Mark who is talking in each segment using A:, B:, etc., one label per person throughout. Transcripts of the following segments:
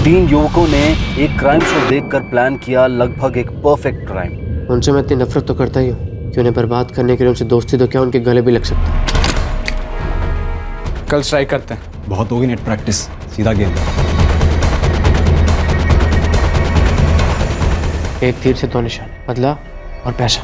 A: 3 युवकों ने एक क्राइम शो देखकर प्लान किया लगभग एक परफेक्ट क्राइम।
B: उनसे मैं इतनी नफरत तो करता ही हूँ कि उन्हें बर्बाद करने के लिए उनसे दोस्ती तो क्या उनके गले भी लग सकता।
C: कल स्ट्राइक करते हैं।
D: बहुत होगी नेट प्रैक्टिस, सीधा गेम।
B: एक तीर से 2 निशान, बदला और पैसा।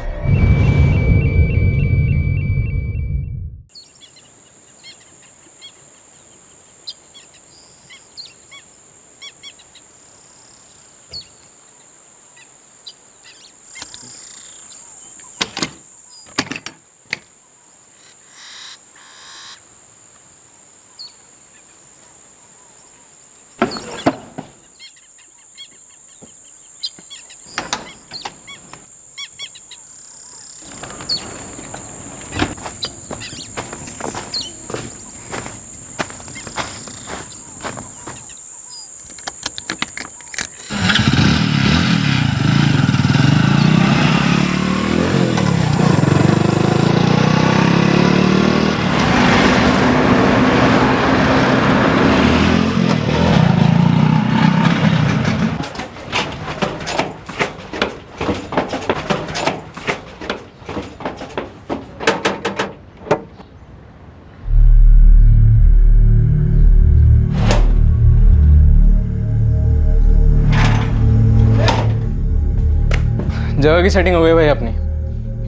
C: जगह की सेटिंग हो गई भाई अपनी।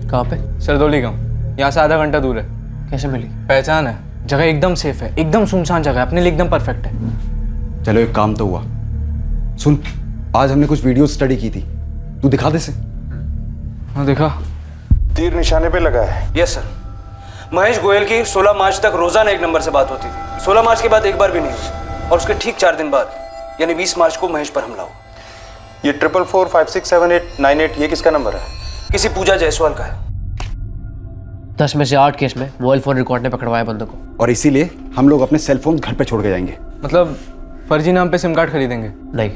B: कहाँ पे?
C: सरदौली गाँव, यहाँ से आधा घंटा दूर है।
B: कैसे मिली?
C: पहचान है, जगह एकदम सेफ है, एकदम सुनसान जगह है, अपने लिए एकदम परफेक्ट है।
D: चलो एक काम तो हुआ। सुन, आज हमने कुछ वीडियो स्टडी की थी, तू दिखा दे से।
C: हाँ दिखा।
E: तीर निशाने पे लगा है।
A: Yes sir. महेश गोयल की 16 मार्च तक रोजाना एक नंबर से बात होती थी। 16 मार्च के बाद एक बार भी नहीं हुई और उसके ठीक 4 दिन बाद यानी 20 मार्च को महेश पर हमला हुआ।
E: ये 44456789 ये किसका नंबर है?
A: किसी पूजा जायसवाल का है।
B: 10 में से 8 केस में मोबाइल फोन रिकॉर्ड ने पकड़वाया बंदों को।
D: और इसीलिए हम लोग अपने सेल फोन घर पे छोड़ के जाएंगे।
C: मतलब फर्जी नाम पे सिम कार्ड खरीदेंगे?
B: नहीं,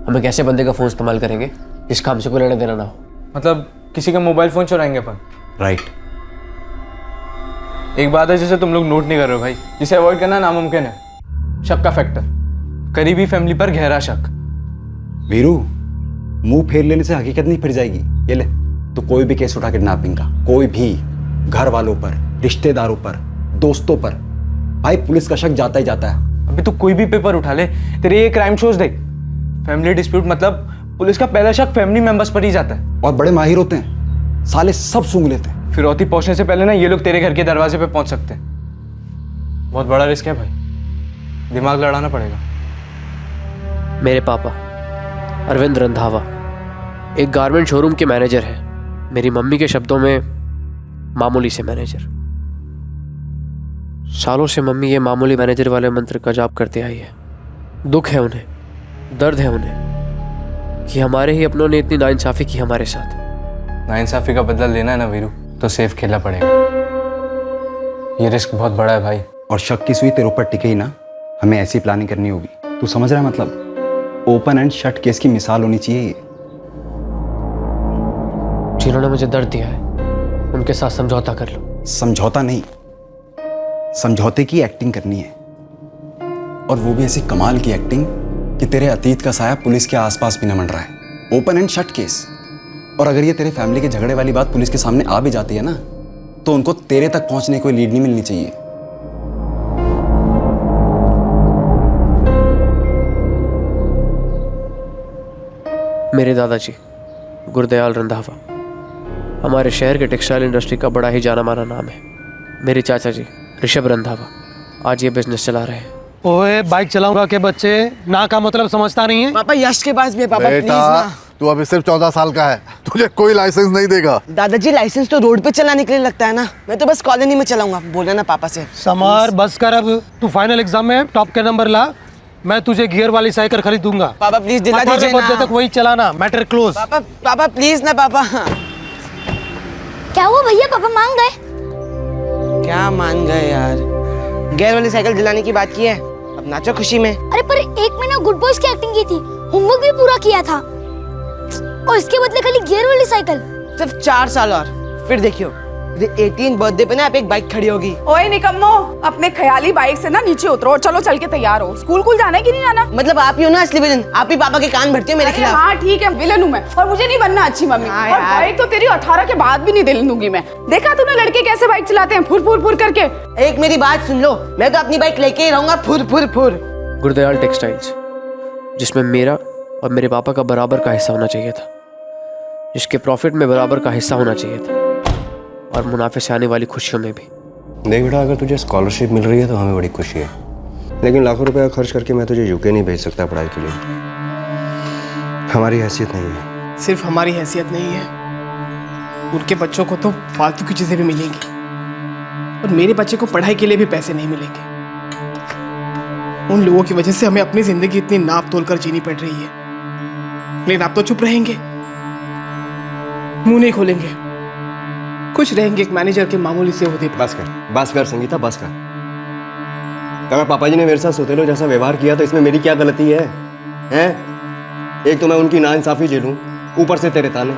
B: हम एक ऐसे बंदे का फोन इस्तेमाल करेंगे जिसका हमसे कोई लेना देना ना हो।
C: मतलब किसी का मोबाइल फोन चुराएंगे अपन?
D: राइट।
C: एक बात है जिसे तुम लोग नोट नहीं कर रहे हो भाई, जिसे अवॉइड करना नामुमकिन है। शक का फैक्टर, करीबी फैमिली पर गहरा शक।
D: वीरू, मुंह फेर लेने से हकीकत नहीं फिर जाएगी। ये ले, तो कोई भी केस उठा किडनैपिंग का, कोई भी, घर वालों पर, रिश्तेदारों पर, दोस्तों पर, भाई पुलिस का शक जाता ही जाता है।
C: अभी तू कोई भी पेपर उठा ले, तेरे ये क्राइम शोज देख, फैमिली डिस्प्यूट मतलब पुलिस का पहला शक फैमिली मेंबर्स पर ही जाता है।
D: और बड़े माहिर होते हैं, साले सब सूंघ लेते हैं।
C: फिरौती पहुंचने से पहले ना ये लोग तेरे घर के दरवाजे पे पहुंच सकते हैं। बहुत बड़ा रिस्क है भाई, दिमाग लड़ाना पड़ेगा।
B: मेरे पापा अरविंद रंधावा एक गारमेंट शोरूम के मैनेजर हैं। मेरी मम्मी के शब्दों में मामूली से मैनेजर। सालों से मम्मी ये मामूली मैनेजर वाले मंत्र का जाप करते आई है। दुख है उन्हें, दर्द है उन्हें कि हमारे ही अपनों ने इतनी नाइंसाफी की हमारे साथ।
C: नाइंसाफी का बदला लेना है ना वीरू, तो सेफ खेलना पड़ेगा। ये रिस्क बहुत बड़ा है भाई।
D: और शक की सुई तेरे ऊपर टिके ही ना, हमें ऐसी प्लानिंग करनी होगी। तू समझ रहा है? मतलब ओपन एंड शट केस की मिसाल होनी चाहिए ये।
B: जिन्होंने मुझे दर्द दिया है उनके साथ समझौता कर लो।
D: समझौता नहीं, समझौते की एक्टिंग करनी है, और वो भी ऐसी कमाल की एक्टिंग कि तेरे अतीत का साया पुलिस के आसपास भी न मंड रहा है। Open and shut case. और अगर ये तेरे फैमिली के झगड़े वाली बात पुलिस के सामने आ भी जाती है ना, तो उनको तेरे तक पहुंचने की कोई लीड नहीं मिलनी चाहिए।
B: मेरे दादाजी गुरदयाल रंधावा हमारे शहर के टेक्सटाइल इंडस्ट्री का बड़ा ही जाना माना नाम है। मेरे चाचा जी ऋषभ रंधावा आज ये बिजनेस चला रहे हैं।
F: ओए बाइक चलाऊंगा के बच्चे ना का मतलब समझता नहीं है।
G: पापा यश के पास भी है। पापा प्लीज ना।
H: तू अभी सिर्फ 14 साल का है, तुझे कोई लाइसेंस नहीं देगा।
G: दादाजी लाइसेंस तो रोड पे चलाने के लिए लगता है ना, मैं तो बस कॉलोनी में चलाऊंगा। बोले ना पापा से।
F: समर बस कर अब, तू फाइनल एग्जाम में टॉप के नंबर ला, मैं तुझे गियर वाली साइकिल खरीदूंगा।
G: पापा प्लीज दिला दीजिए ना।
F: तक वही चलाना, मैटर क्लोज।
G: पापा पापा प्लीज ना पापा।
I: क्या हुआ भैया, पापा मान गए?
G: क्या मान गए यार? गियर वाली साइकिल दिलाने की बात की है, अब नाचो खुशी में।
I: अरे पर एक महीना गुड बॉयज की एक्टिंग की थी, होमवर्क भी पूरा किया था, और इसके बदले खाली गियर वाली साइकिल।
G: सिर्फ 4 साल और फिर देखियो 18 बर्थडे पे ना आप एक बाइक खड़ी होगी।
J: ओए निकम्मो, अपने ख्याली बाइक से ना नीचे उतरो और चलो चल के तैयार हो। स्कूल जाना है कि नहीं जाना?
G: मतलब आप ही हो ना असली विलन, आप ही पापा के कान भरती हो मेरे खिलाफ।
J: हाँ ठीक है, विलन हूँ मैं और मुझे नहीं बनना अच्छी मम्मी।
G: हाँ
J: और
G: यार।
J: बाइक तो तेरी 18 के बाद भी नहीं दिल दूंगी मैं। देखा तूने लड़के कैसे बाइक चलाते हैं, फुर फुर फुर करके।
G: एक मेरी बात सुन लो, मैं तो अपनी बाइक लेके ही रहूंगा, फुर फुर फुर।
B: गुरदयाल टेक्सटाइल्स, जिसमें मेरा और मेरे पापा का बराबर का हिस्सा होना चाहिए था, जिसके प्रॉफिट में बराबर का हिस्सा होना चाहिए था, और मुनाफे से आने वाली खुशियों में भी।
K: देख बेटा, अगर तुझे स्कॉलरशिप मिल रही है तो हमें बड़ी खुशी है, लेकिन लाखों रुपया खर्च करके मैं तुझे यूके नहीं भेज सकता पढ़ाई के लिए। हमारी हैसियत नहीं है।
L: सिर्फ हमारी हैसियत नहीं है, उनके बच्चों को तो फालतू की चीज़ें भी मिलेंगी और मेरे बच्चे को पढ़ाई के लिए भी पैसे नहीं मिलेंगे। उन लोगों की वजह से हमें अपनी जिंदगी इतनी नाप तोल कर जीनी पड़ रही है, लेकिन आप तो चुप रहेंगे, मुंह नहीं खोलेंगे, खुश रहेंगे एक मैनेजर के मामूली से होते।
K: बस कर संगीता, बस कर। अगर पापा जी ने मेरे साथ सोतेलो जैसा व्यवहार किया तो इसमें मेरी क्या गलती है? हैं? एक तो मैं उनकी नाइंसाफी झेलूं, ऊपर से तेरे ताने।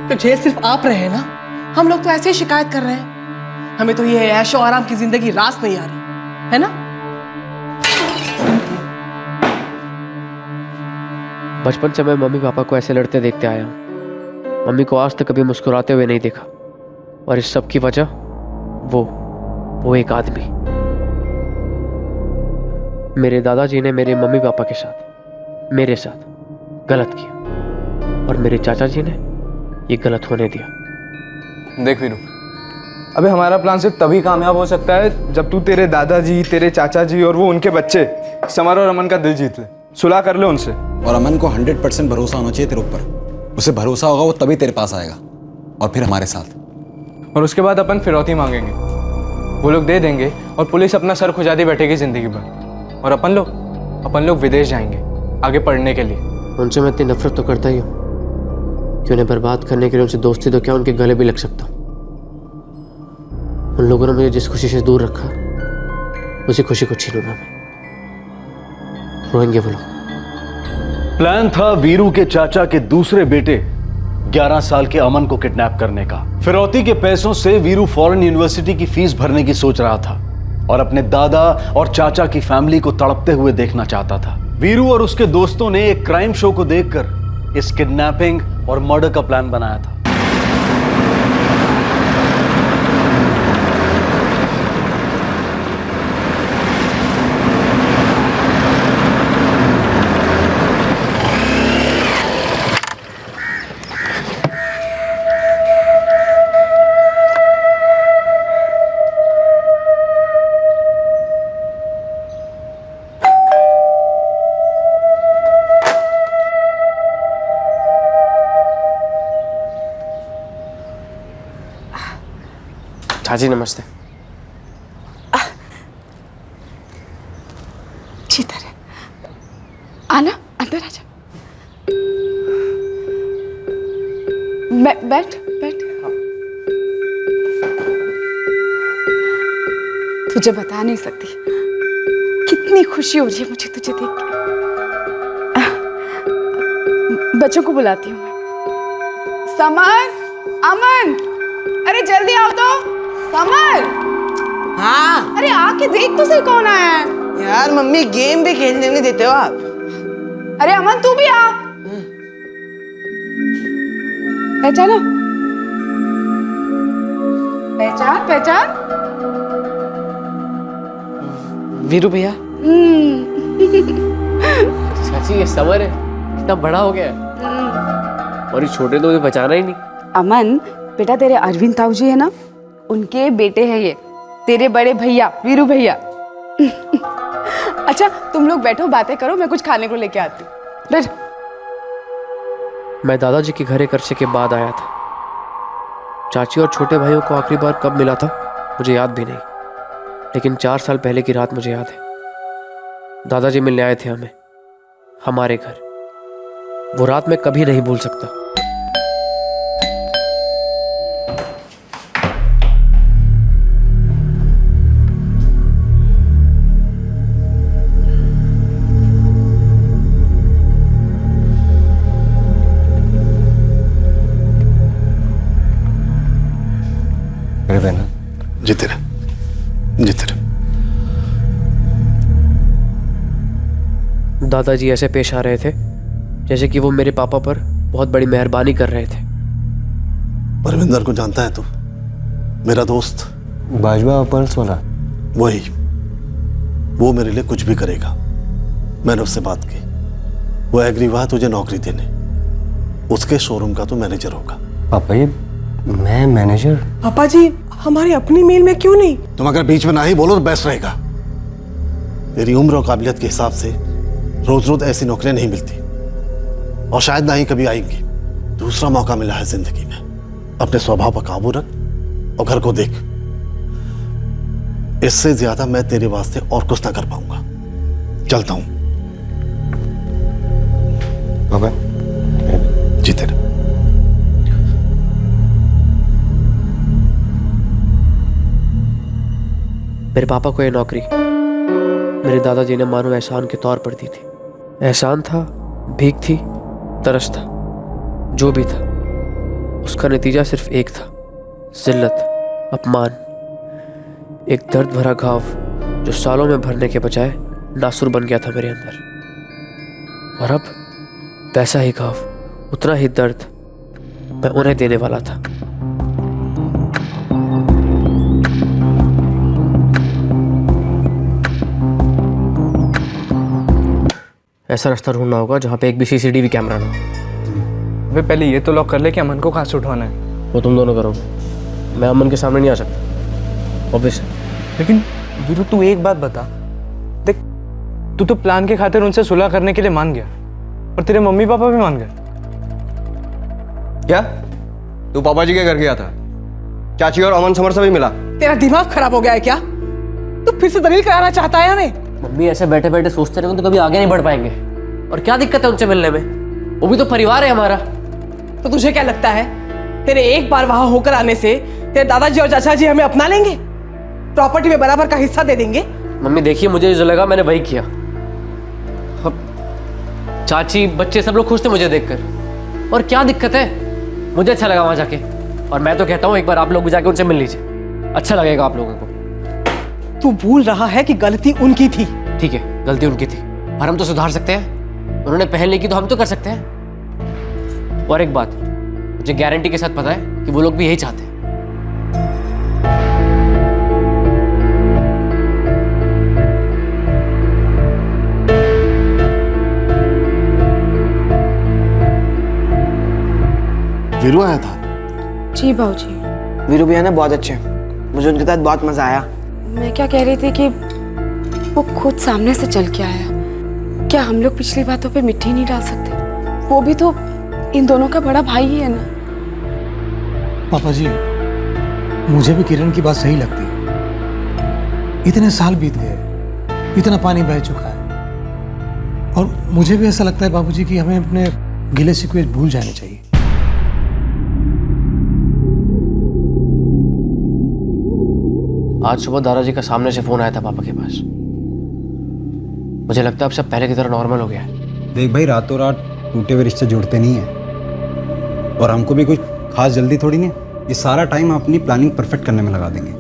L: तो जेल सिर्फ आप रहे हैं ना, हम लोग तो ऐसे ही शिकायत कर रहे हैं। हमें तो ये ऐशो आराम की जिंदगी रास नहीं आ रही है ना।
B: बचपन से मैं मम्मी पापा को ऐसे लड़ते देखते आया हूँ। मम्मी को आज तक कभी मुस्कुराते हुए नहीं देखा, और इस सब की वजह वो एक आदमी। मेरे दादाजी ने मेरे मम्मी पापा के साथ, मेरे साथ गलत किया, और मेरे चाचा जी ने ये गलत होने दिया।
C: देख वीरू, अबे हमारा प्लान सिर्फ तभी कामयाब हो सकता है जब तू तेरे दादाजी, तेरे चाचा जी और वो उनके बच्चे समर और अमन का दिल जीत ले, सुलह कर ले उनसे।
D: और अमन को 100% भरोसा होना चाहिए तेरे ऊपर। उसे भरोसा होगा वो तभी तेरे पास आएगा, और फिर हमारे साथ।
C: और उसके बाद अपन फिरौती मांगेंगे, वो लोग दे देंगे और पुलिस अपना सर खुजाती बैठेगी जिंदगी भर। और अपन लोग विदेश जाएंगे आगे पढ़ने के लिए।
B: उनसे मैं इतनी नफरत तो करता ही हूँ कि उन्हें बर्बाद करने के लिए उनसे दोस्ती तो क्या उनके गले भी लग सकता हूँ। उन लोगों ने मुझे जिस खुशी से दूर रखा, उसी खुशी को छीनूंगा मैं। रोएंगे वो लोग।
M: प्लान था वीरू के चाचा के दूसरे बेटे 11 साल के अमन को किडनैप करने का। फिरौती के पैसों से वीरू फॉरेन यूनिवर्सिटी की फीस भरने की सोच रहा था और अपने दादा और चाचा की फैमिली को तड़पते हुए देखना चाहता था। वीरू और उसके दोस्तों ने एक क्राइम शो को देखकर इस किडनैपिंग और मर्डर का प्लान बनाया था।
B: चाची नमस्ते।
J: चितर आना, अंदर आ जा। बैठ बैठ। तुझे बता नहीं सकती कितनी खुशी हो रही है मुझे तुझे देख के। बच्चों को बुलाती हूँ मैं। समर, अमन, अरे जल्दी आओ तो। समर।
G: हाँ।
J: अरे आके देख तो सही कौन आया है।
G: यार मम्मी गेम भी खेलने नहीं देते हो आप।
J: अरे अमन तू भी आ। पहचाना? पहचान।
G: वीरू भैया।
B: चाची ये समर है, कितना बड़ा हो गया है, और ये छोटे तो मुझे पहचाना ही नहीं।
J: अमन बेटा, तेरे अरविंद ताऊ जी है ना, उनके बेटे हैं ये, तेरे बड़े भैया वीरू भैया। अच्छा तुम लोग बैठो, बातें करो, मैं कुछ खाने को लेके आती हूँ। बैठ।
B: मैं दादाजी के घर एक अरसे के बाद आया था। चाची और छोटे भाइयों को आखिरी बार कब मिला था मुझे याद भी नहीं, लेकिन 4 साल पहले की रात मुझे याद है। दादाजी मिलने आए थे हमें, हमारे घर। वो रात मैं कभी नहीं भूल सकता।
H: जी तेरे
B: दादाजी ऐसे पेश आ रहे थे जैसे कि वो मेरे पापा पर बहुत बड़ी मेहरबानी कर रहे थे।
H: परविंदर को जानता है तू? मेरा दोस्त
K: बाजवा पर्ल्स वाला।
H: वही, वो मेरे लिए कुछ भी करेगा। मैंने उससे बात की, वो एग्री हुआ तुझे नौकरी देने। उसके शोरूम का तू मैनेजर होगा।
K: पापा जी, मैं मैनेजर?
L: पापा जी, हमारी अपनी मेल में क्यों नहीं?
H: तुम अगर बीच में ना ही बोलो तो बेस्ट रहेगा। तेरी उम्र और काबिलियत के हिसाब से रोज रोज ऐसी नौकरियां नहीं मिलती, और शायद ना ही कभी आएंगी। दूसरा मौका मिला है जिंदगी में। अपने स्वभाव पर काबू रख और घर को देख। इससे ज्यादा मैं तेरे वास्ते और कुछ ना कर पाऊंगा। चलता हूं।
K: पापा
H: जी तेरे।
B: मेरे पापा को ये नौकरी मेरे दादाजी ने मानो एहसान के तौर पर दी थी। एहसान था, भीख थी, तरस था, जो भी था उसका नतीजा सिर्फ एक था, जिल्लत, अपमान। एक दर्द भरा घाव जो सालों में भरने के बजाय नासुर बन गया था मेरे अंदर। और अब वैसा ही घाव, उतना ही दर्द मैं उन्हें देने वाला था। ऐसा रास्ता ढूंढना होगा जहाँ पे एक भी सीसीटीवी कैमरा ना हो।
C: वे पहले ये तो लॉक कर ले कि अमन को कहाँ से उठवाना है।
B: वो तुम दोनों करो, मैं अमन के सामने नहीं आ सकता, ऑब्वियस है।
C: लेकिन वीरू, तू एक बात बता, देख तू तो प्लान के खातिर उनसे सुलह करने के लिए मान गया, और तेरे मम्मी पापा भी मान गए।
K: क्या तू पापा जी के घर गया था? चाची और अमन समर से भी मिला?
L: तेरा दिमाग खराब हो गया है क्या? तू फिर से दलील कराना चाहता है हमें?
B: मम्मी ऐसे बैठे बैठे सोचते रहेंगे तो कभी आगे नहीं बढ़ पाएंगे। और क्या दिक्कत है उनसे मिलने में? वो भी तो परिवार है हमारा।
L: तो तुझे क्या लगता है तेरे एक बार वहां होकर आने से तेरे दादाजी और चाचा जी हमें अपना लेंगे, प्रॉपर्टी में बराबर का हिस्सा दे देंगे?
B: मम्मी देखिए, मुझे जो लगा मैंने वही किया। अब चाची, बच्चे सब लोग खुश थे मुझे देखकर। और क्या दिक्कत है? मुझे अच्छा लगा वहां जाके, और मैं तो कहता हूँ एक बार आप लोग भी जाके उनसे मिल लीजिए, अच्छा लगेगा आप लोगों को।
L: तू भूल रहा है कि गलती उनकी थी।
B: ठीक है, गलती उनकी थी, पर हम तो सुधार सकते हैं। उन्होंने पहले की तो हम तो कर सकते हैं। और एक बात मुझे गारंटी के साथ पता है कि वो लोग भी यही चाहते हैं।
H: वीरू आया था?
J: जी बाबूजी।
G: वीरू भैया ना बहुत अच्छे हैं, मुझे उनके साथ बहुत मजा आया।
J: मैं क्या कह रही थी कि वो खुद सामने से चल के आया। क्या हम लोग पिछली बातों पे मिट्टी नहीं डाल सकते? वो भी तो इन दोनों का बड़ा भाई ही है ना।
F: पापा जी, मुझे भी किरण की बात सही लगती है। इतने साल बीत गए, इतना पानी बह चुका है, और मुझे भी ऐसा लगता है बाबूजी कि हमें अपने गिले शिकवे भूल जाने चाहिए।
B: आज सुबह दादाजी का सामने से फोन आया था पापा के पास। मुझे लगता है अब सब पहले की तरह नॉर्मल हो गया है।
D: देख भाई, रातों रात टूटे हुए रिश्ते जुड़ते नहीं हैं, और हमको भी कुछ खास जल्दी थोड़ी नहीं। ये सारा टाइम अपनी प्लानिंग परफेक्ट करने में लगा देंगे।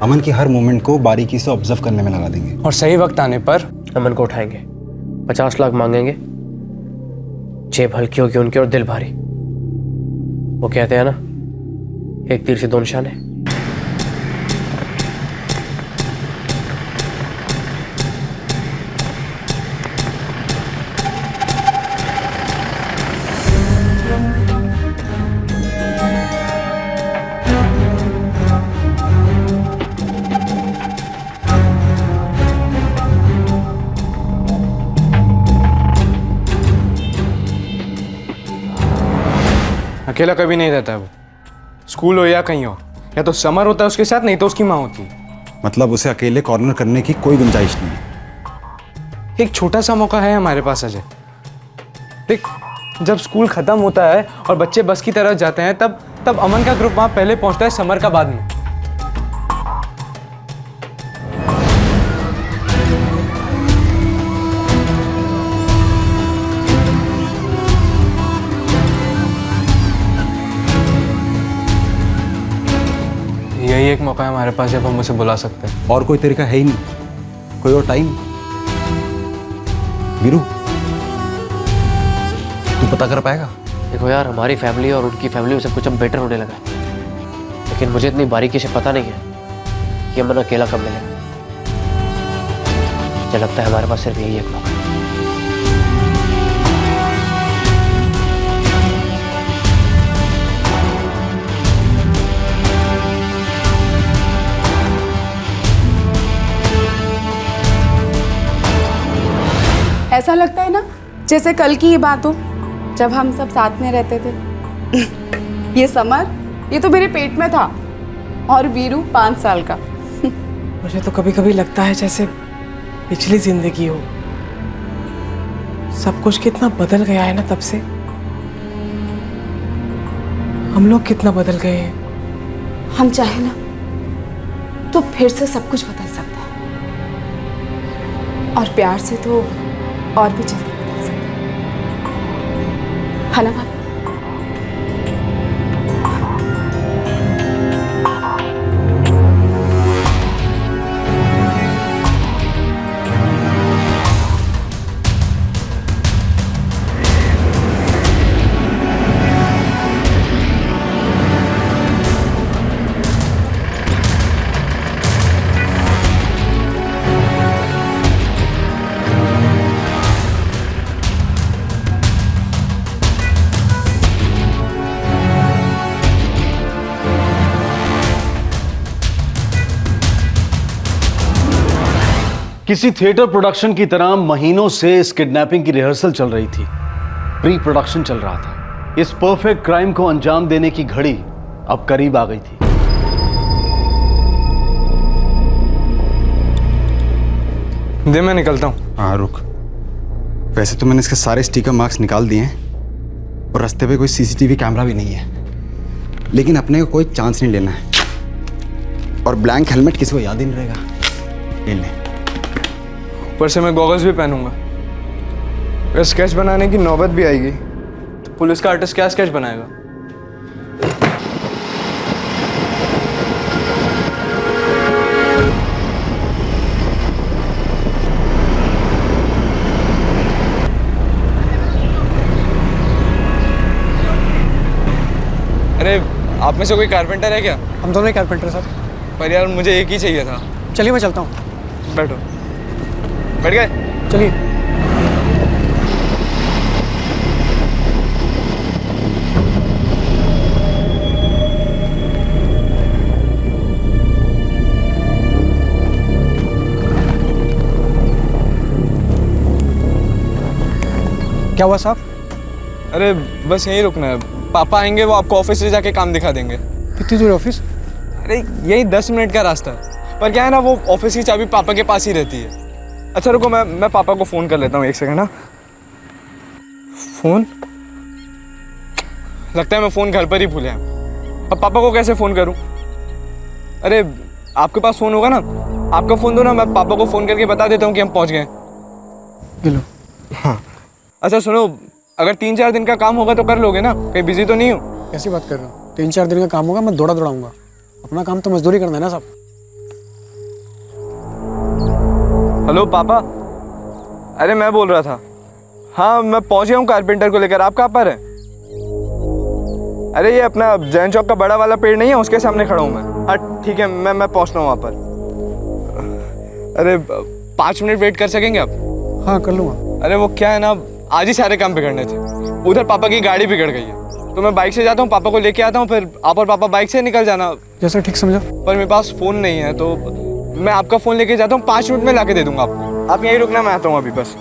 D: अमन की हर मूवमेंट को बारीकी से ऑब्जर्व करने में लगा देंगे,
C: और सही वक्त आने पर
B: अमन को उठाएंगे, 50 लाख मांगेंगे, जेब हल्की होगी उनकी और दिल भारी। वो कहते हैं ना, एक तीर से दो निशाने।
C: अकेला कभी नहीं रहता है वो, स्कूल हो या कहीं हो, या तो समर होता है उसके साथ, नहीं तो उसकी माँ होती है।
D: मतलब उसे अकेले कॉर्नर करने की कोई गुंजाइश नहीं है।
C: एक छोटा सा मौका है हमारे पास अजय। देख, जब स्कूल खत्म होता है और बच्चे बस की तरफ जाते हैं, तब अमन का ग्रुप वहां पहले पहुंचता है, समर का बाद में। यही यही एक मौका है हमारे पास जब हम उसे बुला सकते हैं।
D: और कोई तरीका है ही नहीं, कोई और टाइम। वीरू, तू पता कर पाएगा?
B: देखो यार, हमारी फैमिली और उनकी फैमिली में सब कुछ अब बेटर होने लगा है, लेकिन मुझे इतनी बारीकी से पता नहीं है कि अमन अकेला कब मिलेगा। मुझे लगता है हमारे पास सिर्फ यही एक मौका है।
J: ऐसा लगता है ना जैसे कल की ये बात हो, जब हम सब साथ में रहते थे। ये समर, ये तो मेरे पेट में था, और वीरू 5 साल का।
L: मुझे तो कभी कभी लगता है जैसे पिछली जिंदगी हो। सब कुछ कितना बदल गया है ना तब से। हम लोग कितना बदल गए हैं।
J: हम चाहे ना तो फिर से सब कुछ बदल सकता है, और प्यार से तो और भी जल्दी बदल सकता है ना भाभी?
M: किसी थिएटर प्रोडक्शन की तरह महीनों से इस किडनैपिंग की रिहर्सल चल रही थी, प्री प्रोडक्शन चल रहा था। इस परफेक्ट क्राइम को अंजाम देने की घड़ी अब करीब आ गई थी।
C: दे, मैं निकलता हूँ।
D: हाँ रुक, वैसे तो मैंने इसके सारे स्टिकर मार्क्स निकाल दिए हैं और रास्ते पे कोई सीसीटीवी कैमरा भी नहीं है, लेकिन अपने को कोई चांस नहीं लेना है। और ब्लैंक हेलमेट किसी को याद ही नहीं रहेगा। ले ले।
C: ऊपर से मैं गॉगल्स भी पहनूंगा। अगर स्केच बनाने की नौबत भी आएगी तो पुलिस का आर्टिस्ट क्या स्केच बनाएगा? अरे, आप में से कोई कारपेंटर है क्या?
F: हम दोनों ही कारपेंटर साहब।
C: पर यार मुझे एक ही चाहिए था।
F: चलिए मैं चलता हूँ।
C: बैठो। बैठ गए?
F: चलिए। क्या हुआ साहब?
C: अरे बस यहीं रुकना है, पापा आएंगे, वो आपको ऑफिस से जाके काम दिखा देंगे।
F: कितनी दूर ऑफिस?
C: अरे यही 10 मिनट का रास्ता है, पर क्या है ना, वो ऑफिस की चाबी पापा के पास ही रहती है। अच्छा रुको, मैं पापा को फ़ोन कर लेता हूँ, 1 सेकंड। ना फ़ोन, लगता है मैं फ़ोन घर पर ही भूल आया। अब पापा को कैसे फ़ोन करूँ? अरे आपके पास फ़ोन होगा ना, आपका फ़ोन दो ना, मैं पापा को फ़ोन करके बता देता हूँ कि हम पहुँच गए।
F: लो।
C: हाँ अच्छा सुनो, अगर 3-4 दिन का काम होगा तो कर लोगे ना? कहीं बिजी तो नहीं हो?
F: कैसी बात कर रहे हो? 3-4 दिन का काम होगा, मैं दौड़ाऊंगा। अपना काम तो मजदूरी करना है ना साहब।
C: हेलो पापा, अरे मैं बोल रहा था, हाँ मैं पहुंच गया हूँ कारपेंटर को लेकर। आप कहाँ पर हैं? अरे ये अपना जैन चौक का बड़ा वाला पेड़ नहीं है, उसके सामने खड़ा हूँ मैं। हाँ ठीक है, मैं पहुँचता हूँ वहाँ पर। अरे 5 मिनट वेट कर सकेंगे आप?
F: हाँ कर लूँगा।
C: अरे वो क्या है ना, आज ही सारे काम बिगड़ने थे। उधर पापा की गाड़ी बिगड़ गई है, तो मैं बाइक से जाता हूँ, पापा को लेके आता हूँ, फिर आप और पापा बाइक से निकल जाना।
F: जैसा ठीक समझा।
C: पर मेरे पास फ़ोन नहीं है, तो मैं आपका फ़ोन लेके जाता हूँ, 5 मिनट में लाके दे दूंगा आपको। आप यहीं रुकना, मैं आता हूँ अभी बस।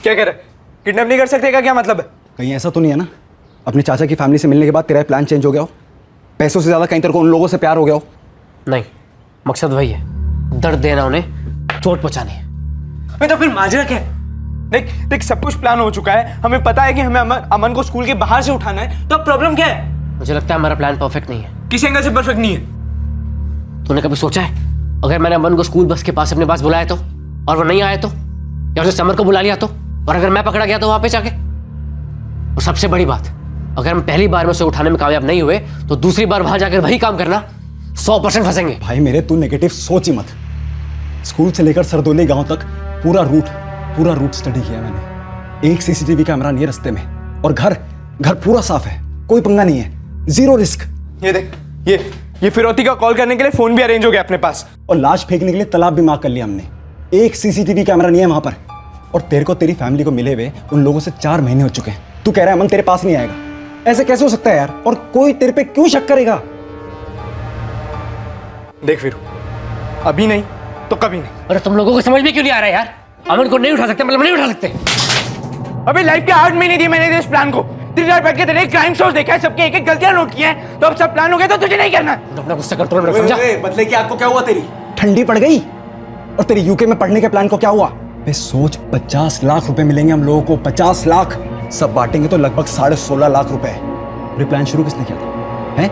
C: क्या कह रहे? किडनैप नहीं कर सकते क्या? क्या मतलब है?
D: कहीं ऐसा तो नहीं है ना अपने चाचा की फैमिली से मिलने के बाद तेरा प्लान चेंज हो गया हो? पैसों से ज़्यादा कहीं तेरे को उन लोगों से प्यार हो गया हो?
B: नहीं, मकसद वही है, दर्द देना, उन्हें चोट पहुंचानी है।
C: मैं तो फिर माजरा क्या है? देख देख, सब कुछ प्लान हो चुका है, हमें पता है कि हमें अमन को स्कूल के बाहर से उठाना है, तो अब प्रॉब्लम क्या है?
B: मुझे लगता है हमारा प्लान परफेक्ट नहीं है।
C: किस एंगल से परफेक्ट नहीं है?
B: तूने कभी सोचा है अगर मैंने अमन को स्कूल बस के पास अपने पास बुलाया तो, और वो नहीं आया तो, या उसे समर को बुला लिया तो, और अगर मैं पकड़ा गया तो वहां पे जाके? और सबसे बड़ी बात, अगर हम पहली बार में उसे उठाने में कामयाब नहीं हुए तो दूसरी बार वहां जाकर वही काम करना, 100% फंसेंगे।
D: भाई मेरे, तू नेगेटिव सोच ही मत। स्कूल से लेकर सरदोली गांव तक पूरा रूट स्टडी किया मैंने। एक सीसीटीवी कैमरा नहीं है रास्ते में, और घर पूरा साफ है, कोई पंगा नहीं है, जीरो रिस्क।
C: ये देख, ये फिरौती का कॉल करने के लिए फोन भी अरेंज हो गया अपने पास,
D: और लाश फेंकने के लिए तालाब भी मार्क कर लिया हमने। एक सीसीटीवी कैमरा नहीं है वहां पर, और तेरे को तेरी फैमिली को मिले हुए उन लोगों से 4 महीने हो चुके हैं। तू कह रहा है अमन तेरे पास नहीं आएगा? ऐसे कैसे हो सकता है यार? और कोई तेरे पे क्यों शक करेगा?
C: देख वीरू, अभी नहीं तो कभी नहीं।
B: अरे तुम लोगों को समझ में क्यों नहीं आ रहा है यार? अमन को नहीं उठा सकते, मतलब नहीं उठा सकते।
C: अभी लाइफ के 8 महीने दिए मैंने इस प्लान को। दिन रात बैठ के तेरे क्राइम शोज देखा है, सबके एक एक गलतियां नोट की हैं, तो अब सब प्लान हो गया तो तुझे नहीं करना।
B: अपना गुस्सा कंट्रोल में रख, समझा?
D: बदले की आग को क्या हुआ तेरी? ठंडी पड़ गई? और तेरी यूके में पढ़ने के प्लान को क्या हुआ? बे सोच, 50 लाख रुपए मिलेंगे हम लोगों को, 50 लाख। सब बांटेंगे तो लगभग 16.5 लाख रुपए। ये प्लान शुरू किसने किया था? हैं?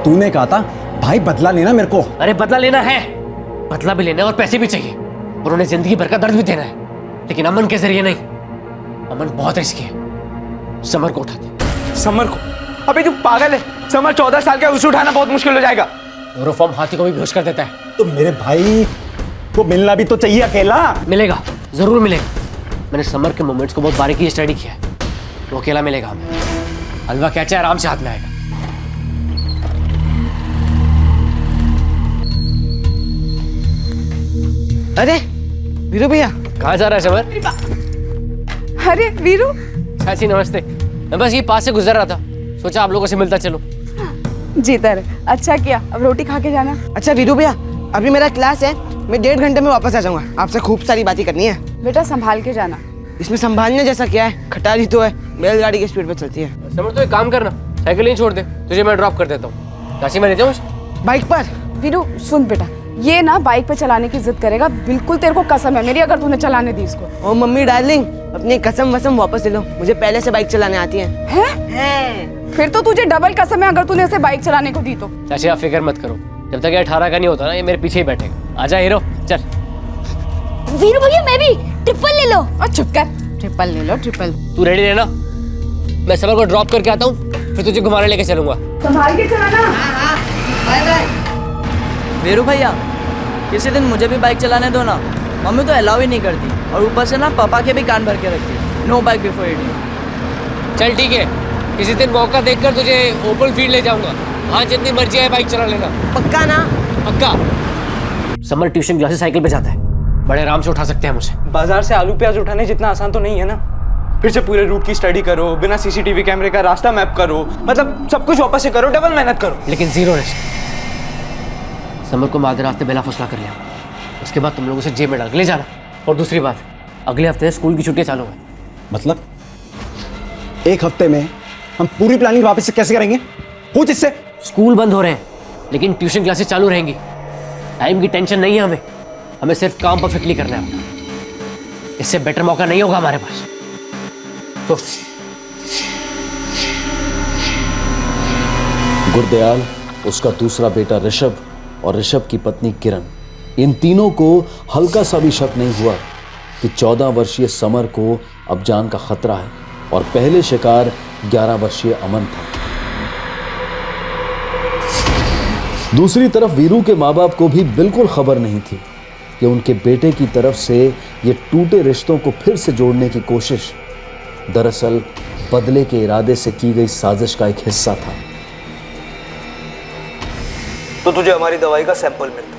D: तूने कहा था भाई बदला लेना मेरे को।
B: अरे बदला लेना है, बदला भी लेना है और पैसे भी चाहिए, और उन्हें जिंदगी भर का दर्द भी देना है, लेकिन अमन के जरिए नहीं। अमन बहुत रिस्की है, समर को उठाते।
C: समर को? अबे तू पागल है? समर 14 साल का, उसे उठाना बहुत मुश्किल हो जाएगा।
B: यूरोफॉर्म हाथी को भी बेहोश कर देता है।
D: तो मेरे भाई को मिलना भी तो चाहिए अकेला।
B: मिलेगा, जरूर मिलेगा। मैंने समर के मोमेंट्स को बहुत बारीकी से स्टडी किया है, वो अकेला मिलेगा हमें। हलवा क्या चाहे आराम से हाथ में आएगा।
G: अरे वीरू भैया,
B: कहाँ जा रहा है समर?
J: अरे वीरू,
B: चाची नमस्ते। मैं बस ये पास से गुजर रहा था, सोचा आप लोगों से मिलता चलो।
J: जीतर, अच्छा किया, अब रोटी खा के जाना।
G: अच्छा वीरू भैया, अभी मेरा क्लास है, मैं 1.5 घंटे में वापस आ जाऊंगा। आपसे खूब सारी बातें करनी है।
J: बेटा संभाल के जाना।
G: इसमें संभालने जैसा क्या है? खटारी तो है, बैलगाड़ी की स्पीड पे चलती है।
B: समर तो एक काम करना, साइकिल नहीं छोड़ दे, तुझे मैं ड्रॉप कर देता हूँ। चाची मैं ले जाऊँ
G: बाइक पर?
J: वीरू सुन बेटा, ये ना बाइक पे चलाने की जिद करेगा, बिल्कुल तेरे को कसम है मेरी, अगर तूने चलाने दी इसको।
G: ओ मम्मी डार्लिंग, अपनी कसम वसम वापस ले लो, मुझे पहले से बाइक चलाने आती है।
J: हैं? फिर तो तुझे डबल कसम है अगर तूने इसे बाइक चलाने को दी तो।
B: चाची आप फिक्र मत करो, जब तक ये 18 का नहीं होता ना, ये मेरे पीछे ही बैठेगा। आजा हीरो, चल।
I: वीरू भैया मैं भी ट्रिपल ले लो।
J: और चुप कर, ट्रिपल ले लो, ट्रिपल।
B: तू रेडी रहना, मैं समर को ड्रॉप करके आता हूँ, फिर तुझे घुमाने लेके चलूंगा।
J: संभाल के चलाना।
G: Bye bye.
N: वीरू भैया, किसी दिन मुझे भी बाइक चलाने दो ना, मम्मी तो अलाउ ही नहीं करती, और ऊपर से ना पापा के भी कान भर के रखती है, नो बाइक बिफोर 18।
B: चल ठीक है, किसी दिन मौका देखकर तुझे ओपन फील्ड ले जाऊंगा, वहाँ जितनी मर्जी है बाइक चला लेना।
G: पक्का ना?
B: पक्का। समर ट्यूशन क्लासेस साइकिल पे जाता है, बड़े आराम से उठा सकते हैं मुझे।
C: बाजार से आलू प्याज उठाने जितना आसान तो नहीं है ना। फिर से पूरे रूट की स्टडी करो, बिना सीसीटीवी कैमरे का रास्ता मैप करो, मतलब सब कुछ वापस से करो, डबल मेहनत करो।
B: लेकिन जीरो रिस्क। समर को आधे रास्ते बेला फुसला कर लिया, उसके बाद तुम लोगों से जेब में डाल के ले जाना। और दूसरी बात, अगले हफ्ते स्कूल की छुट्टियां चालू है।
D: मतलब 1 हफ्ते में हम पूरी प्लानिंग वापस से कैसे करेंगे? हो जिससे
B: स्कूल बंद हो रहे हैं, लेकिन ट्यूशन क्लासेस चालू रहेंगी। टाइम की टेंशन नहीं है हमें, हमें सिर्फ काम परफेक्टली करना है अपना। इससे बेटर मौका नहीं होगा हमारे पास। तो
M: गुरदयाल, उसका दूसरा बेटा ऋषभ और ऋषभ की पत्नी किरण, इन तीनों को हल्का सा भी शक नहीं हुआ कि 14 वर्षीय समर को अब जान का खतरा है, और पहले शिकार 11 वर्षीय अमन था। दूसरी तरफ वीरू के माँ बाप को भी बिल्कुल खबर नहीं थी कि उनके बेटे की तरफ से ये टूटे रिश्तों को फिर से जोड़ने की कोशिश दरअसल बदले के इरादे से की गई साजिश का एक हिस्सा था।
A: तो तुझे हमारी दवाई का सैंपल मिलता,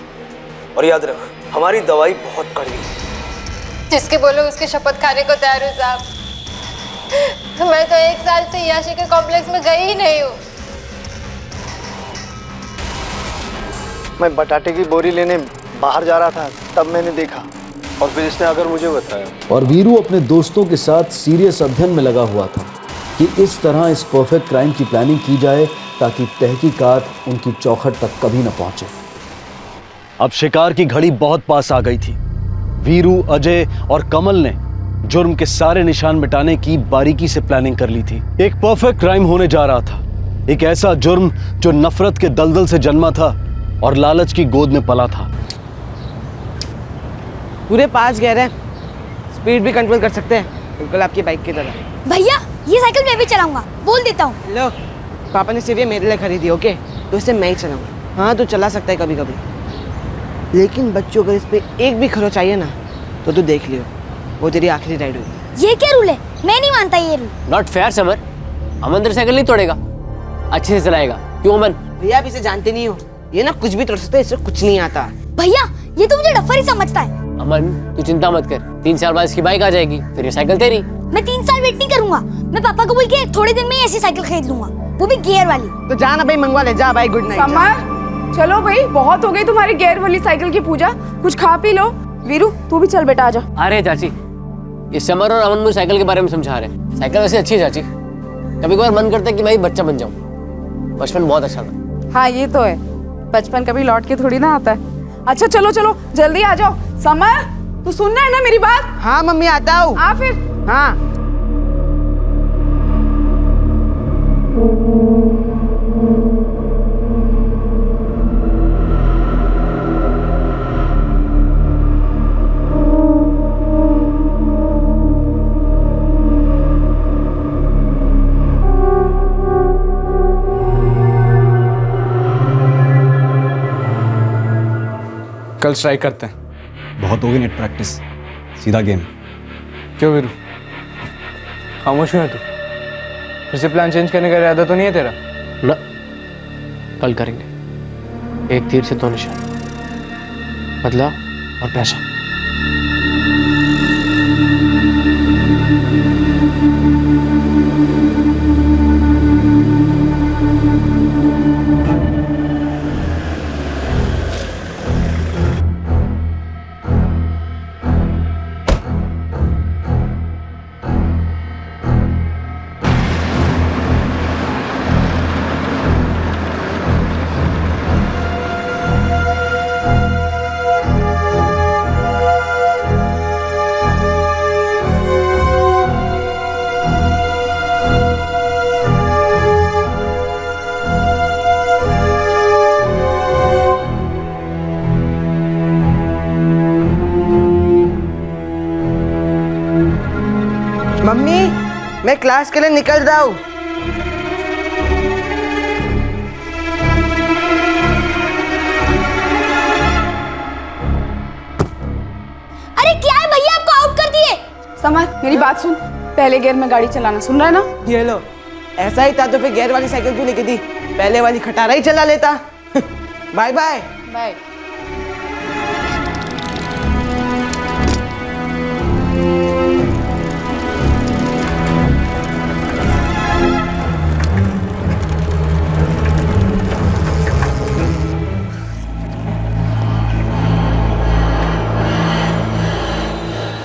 A: और याद रख हमारी दवाई बहुत कड़वी है।
O: जिसके बोलो उसके शपथ खाने को तैयार हूँ साहब। मैं तो 1 साल से याशी के कॉम्प्लेक्स में गई ही नहीं हूँ।
C: मैं बटाटे की बोरी लेने बाहर जा रहा था, तब मैंने देखा, और फिर इसने अगर मुझे बताया।
M: और वीरू अपने दोस्तों के साथ सीरियस अध्ययन में लगा हुआ था कि इस तरह इस परफेक्ट क्राइम की प्लानिंग की जाए ताकि तहकीकात उनकी चौखट तक कभी न पहुंचे। अब शिकार की घड़ी बहुत पास आ गई थी। वीरू, अजय और कमल ने जुर्म के सारे निशान मिटाने की बारीकी से प्लानिंग कर ली थी। एक परफेक्ट क्राइम होने जा रहा था, एक ऐसा जुर्म जो नफरत के दलदल से जन्मा था और लालच की गोद में पला था।
G: पूरे 5 गियर हैं, स्पीड भी कंट्रोल कर सकते हैं, बिल्कुल आपकी बाइक की तरह।
I: भैया ये साइकिल मैं भी चलाऊंगा, बोल देता हूँ।
G: लो, पापा ने सिर्फ ये मेरे लिए खरीदी, ओके? तो इसे मैं ही चलाऊंगा। हाँ, तू चला सकता है कभी कभी, लेकिन बच्चों को इस पे एक भी खरोच चाहिए ना तो तू देख लियो, वो तेरी आखिरी राइड होगी।
I: ये क्या रूल है? मैं नहीं मानता ये rule.
B: Not fair Samar. Aman तेरी साइकिल नहीं तोड़ेगा, अच्छे से चलाएगा। क्यों अमन?
G: भैया आप इसे जानते नहीं हो, ये ना कुछ भी तोड़ सकता है, इससे कुछ नहीं आता।
I: भैया ये तो मुझे डफर ही समझता है।
B: अमन तू चिंता मत कर, 3 साल बाद इसकी बाइक आ जाएगी, फिर ये साइकिल तेरी।
I: मैं 3 साल वेट नहीं करूंगा, मैं पापा को बोल के थोड़े दिन में ही ऐसी साइकिल खरीद लूंगा, वो भी गियर वाली।
G: तो जा ना भाई, मंगवा ले, जा भाई, गुड नाइट।
J: समर चलो भाई, बहुत हो गई तुम्हारी गियर वाली साइकिल की पूजा, कुछ खा पी लो। वीरू तू भी चल बेटा, आजा।
B: अरे चाची, ये समर और अमन मुझे साइकिल के बारे में समझा रहे हैं। साइकिल वैसे अच्छी है चाची, कभी कभार मन करता है कि मैं भी बच्चा बन जाऊं। बचपन बहुत अच्छा था।
J: हाँ ये तो है, बचपन कभी लौट के थोड़ी ना आता है। अच्छा चलो चलो जल्दी आ जाओ। समर तू सुनना है ना मेरी बात?
G: हाँ मम्मी, आता हूँ।
J: आ फिर।
G: हाँ
C: कल स्ट्राइक करते हैं।
D: बहुत हो गई नेट प्रैक्टिस, सीधा गेम।
C: क्यों वीरू, खामोश क्यों है तू? फिर से प्लान चेंज करने का इरादा तो नहीं है तेरा?
B: ना, कल करेंगे। एक तीर से 2 निशान, बदला और पैसा।
G: मम्मी, मैं क्लास के लिए निकल रहा हूँ।
I: अरे क्या है भैया, आपको आउट कर दिए।
J: समर मेरी बात सुन, पहले गियर में गाड़ी चलाना, सुन रहा है ना?
G: ये लो, ऐसा ही था तो फिर गियर वाली साइकिल क्यों लेके दी? पहले वाली खटारा ही चला लेता। Bye bye.
J: बाय।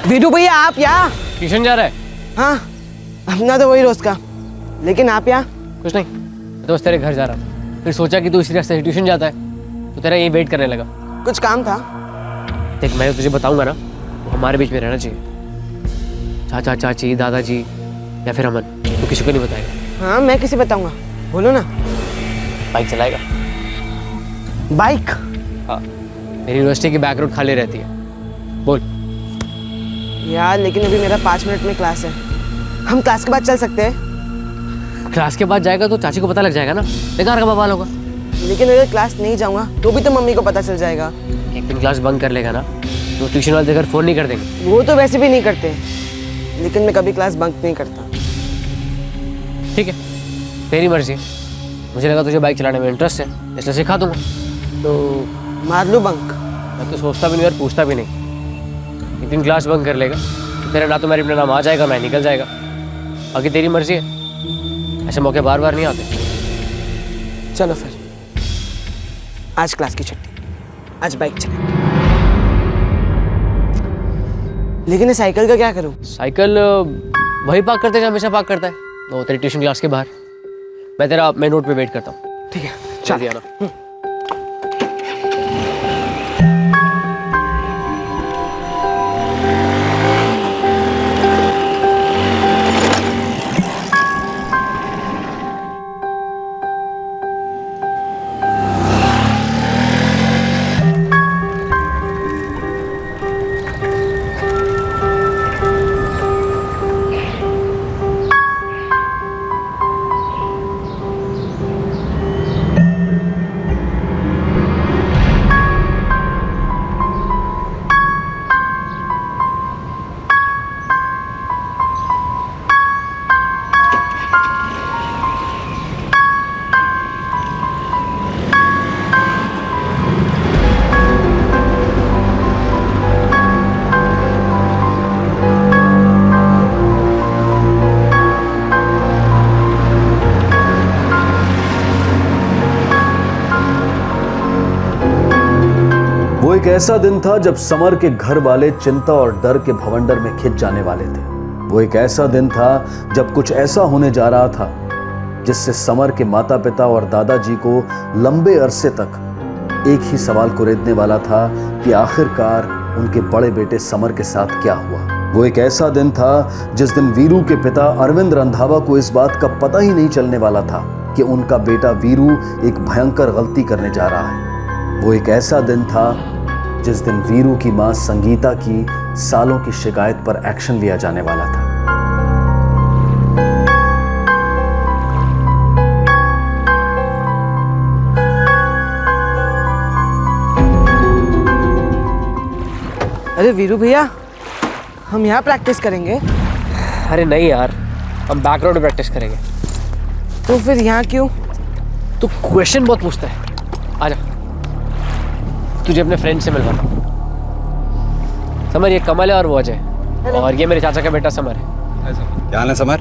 G: वीरू भैया आप यहाँ?
B: ट्यूशन जा रहा है?
G: हाँ, अपना तो वही रोज का, लेकिन आप यहाँ?
B: कुछ नहीं, मैं तो बस तेरे घर जा रहा था, फिर सोचा कि तू इसी रास्ते से ट्यूशन जाता है तो तेरा यही वेट करने लगा।
G: कुछ काम था?
B: देख मैं तुझे बताऊंगा ना, वो हमारे बीच में रहना चाहिए। चाचा चाची दादाजी या फिर अमन, तू किसी को नहीं बताएगा।
G: हाँ मैं किसे बताऊंगा, बोलो ना।
B: बाइक चलाएगा?
G: बाइक?
B: हाँ, मेरी यूनिवर्सिटी की बैक रोड खाली रहती है। बोल।
G: यार लेकिन अभी मेरा 5 मिनट में क्लास है, हम क्लास के बाद चल सकते हैं?
B: क्लास के बाद जाएगा तो चाची को पता लग जाएगा ना, बेकार का बवाल होगा।
G: लेकिन अगर क्लास नहीं जाऊंगा तो भी तो मम्मी को पता चल जाएगा।
B: एक दिन क्लास बंक कर लेगा ना तो ट्यूशन वाले देखकर फोन नहीं कर देंगे।
G: वो तो वैसे भी नहीं करते, लेकिन मैं कभी क्लास बंक नहीं करता।
B: ठीक है, तेरी मर्जी। मुझे लगा तुझे बाइक चलाने में इंटरेस्ट है, इसलिए सिखा दूंगा।
G: तो मार लूँ बंक?
B: मैं तो सोचता भी नहीं और पूछता भी नहीं। एक दिन क्लास बंक कर लेगा तो तेरा ना तो मेरे अपना नाम आ जाएगा ना निकल जाएगा। बाकी तेरी मर्जी है, ऐसे मौके बार बार नहीं आते।
G: चलो फिर आज क्लास की छुट्टी, आज बाइक चलाएंगे। लेकिन ये साइकिल का क्या करूं?
B: साइकिल वही पार्क करते हैं जहाँ हमेशा पार्क करता है। तो तेरी ट्यूशन क्लास के बाहर। मैं तेरा मेन रोड पे वेट करता हूँ।
G: ठीक है,
B: जल्दी आना।
M: वो एक ऐसा दिन था जब समर के घर वाले चिंता और डर के भवंडर में खिंच जाने वाले थे। वो एक ऐसा दिन था जब कुछ ऐसा होने जा रहा था जिससे समर के माता पिता और दादाजी को लंबे अरसे तक एक ही सवाल कुरेदने वाला था कि आखिरकार उनके बड़े बेटे समर के साथ क्या हुआ। वो एक ऐसा दिन था जिस दिन वीरू के पिता अरविंद रंधावा को इस बात का पता ही नहीं चलने वाला था कि उनका बेटा वीरू एक भयंकर गलती करने जा रहा है। वो एक ऐसा दिन था जिस दिन वीरू की मां संगीता की सालों की शिकायत पर एक्शन लिया जाने वाला था।
G: अरे वीरू भैया, हम यहाँ प्रैक्टिस करेंगे।
B: अरे नहीं यार, हम बैकग्राउंड में प्रैक्टिस करेंगे।
G: तो फिर यहाँ क्यों?
B: तू क्वेश्चन बहुत पूछता है। आजा, तुझे अपने फ्रेंड से मिलवाता हूँ। समर, ये कमल है और वो अजय, और ये मेरे चाचा का बेटा समर है।
D: क्या हाल है समर?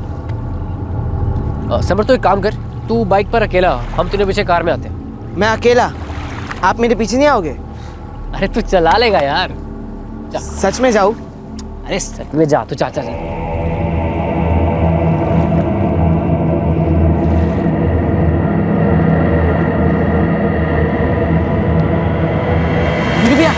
B: समर, तो एक काम कर, तू बाइक पर अकेला, हम तीनों पीछे कार में आते हैं।
G: मैं अकेला? आप मेरे पीछे नहीं आओगे?
B: अरे तू चला लेगा यार।
G: सच में जाऊँ?
B: अरे सच में जा, तू चाचा जा।
G: वीरू भैया,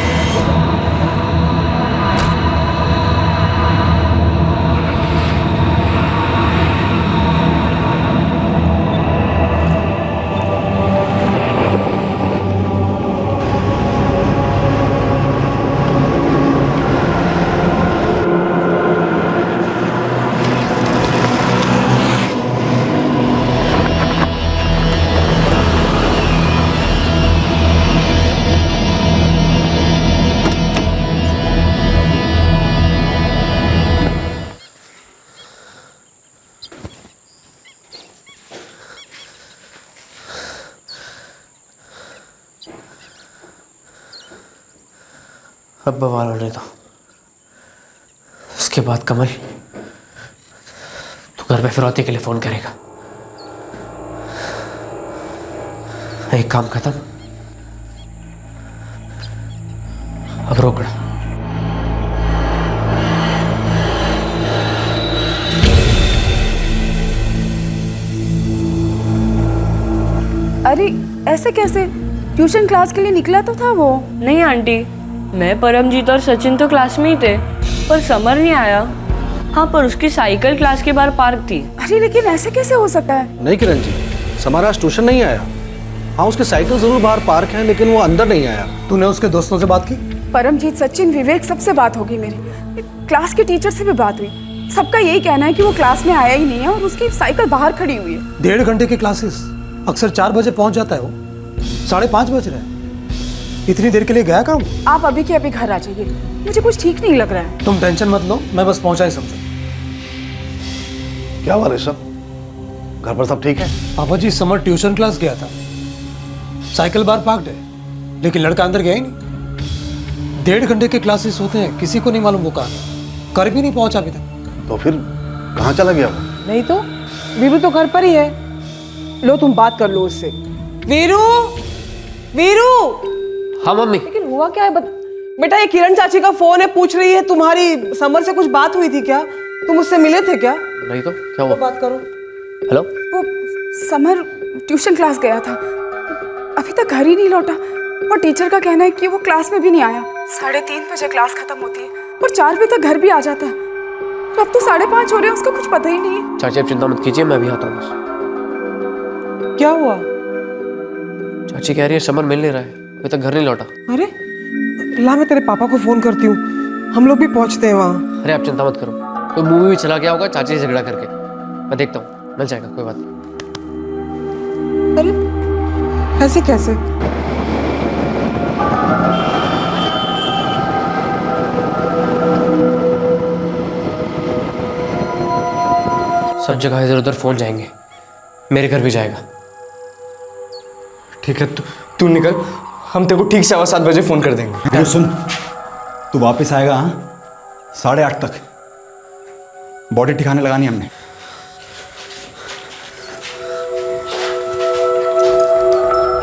B: अब बवाल होने दो। उसके बाद कमल, तू घर पे फिरौती के लिए फोन करेगा। एक काम खत्म, अब रोकना।
J: अरे ऐसे कैसे? ट्यूशन क्लास के लिए निकला तो था वो।
P: नहीं आंटी, मैं परमजीत और सचिन तो क्लास में ही थे, पर समर नहीं आया। हाँ, पर उसकी साइकिल क्लास के बाहर पार्क थी।
J: अरे लेकिन ऐसे कैसे हो सकता है?
F: नहीं किरण जी, समर आज ट्यूशन नहीं आया। हाँ, उसकी साइकिल जरूर बाहर पार्क है, लेकिन वो अंदर नहीं आया। तूने उसके दोस्तों से बात की?
J: परमजीत, सचिन, विवेक, सबसे बात होगी मेरी। क्लास के टीचर से भी बात हुई। सबका यही कहना है कि वो क्लास में आया ही नहीं है और उसकी साइकिल बाहर खड़ी हुई है।
F: 1.5 घंटे की क्लासेस, अक्सर 4 बजे पहुंच जाता है वो। 5:30 बज रहे हैं। इतनी देर के लिए गया काम?
J: आप अभी के अभी घर आ जाइए, मुझे कुछ ठीक नहीं लग रहा है।
F: तुम टेंशन मत लो, मैं बस पहुंचा ही समझो।
H: क्या हुआ ऋषभ, घर पर सब ठीक है?
F: पापा जी, समर ट्यूशन क्लास गया था, साइकिल बार पार्क्ड है, लेकिन लड़का अंदर गया ही नहीं। 1.5 घंटे के क्लासेस होते हैं, किसी को नहीं मालूम वो कहाँ है। घर भी नहीं पहुंचा अभी तक।
H: तो फिर कहाँ चला गया वो?
G: नहीं तो वीरू तो घर पर ही है। लो, तुम बात कर लो उससे। वीरू, वीरू।
B: हाँ मम्मी।
G: लेकिन हुआ क्या है? बेटा, ये किरण चाची का फोन है, पूछ रही है तुम्हारी समर से कुछ बात हुई थी क्या? तुम उससे मिले थे क्या?
B: नहीं तो क्या हुआ?
G: तो बात करो।
B: हेलो,
J: वो समर ट्यूशन क्लास गया था, अभी तक घर ही नहीं लौटा और टीचर का कहना है कि वो क्लास में भी नहीं आया। 3:30 बजे क्लास खत्म होती है और 4 बजे तक घर भी आ जाता है। तो अब तो 5:30 हो रहे हैं, उसका कुछ पता ही नहीं है।
B: चाची आप चिंता मत कीजिए, मैं भी आता हूँ बस।
L: क्या हुआ?
B: चाची कह रही है समर मिल नहीं रहा है, अभी तक घर नहीं लौटा।
L: अरे ला, मैं तेरे पापा को फोन करती हूँ, हम लोग भी पहुँचते हैं वहाँ।
B: अरे आप चिंता मत करो, कोई मूवी भी चला गया होगा चाची से झगड़ा करके, मैं देखता हूँ, मिल जाएगा, कोई बात नहीं।
L: अरे ऐसे कैसे?
B: सब जगह इधर उधर फोन जाएंगे, मेरे घर भी जाएगा।
C: ठीक है, तू निकल, हम तेरे को ठीक 7:15 बजे फोन कर देंगे।
D: अरे सुन, तू वापस आएगा हाँ 8:30 तक, बॉडी ठिकाने लगानी हमने।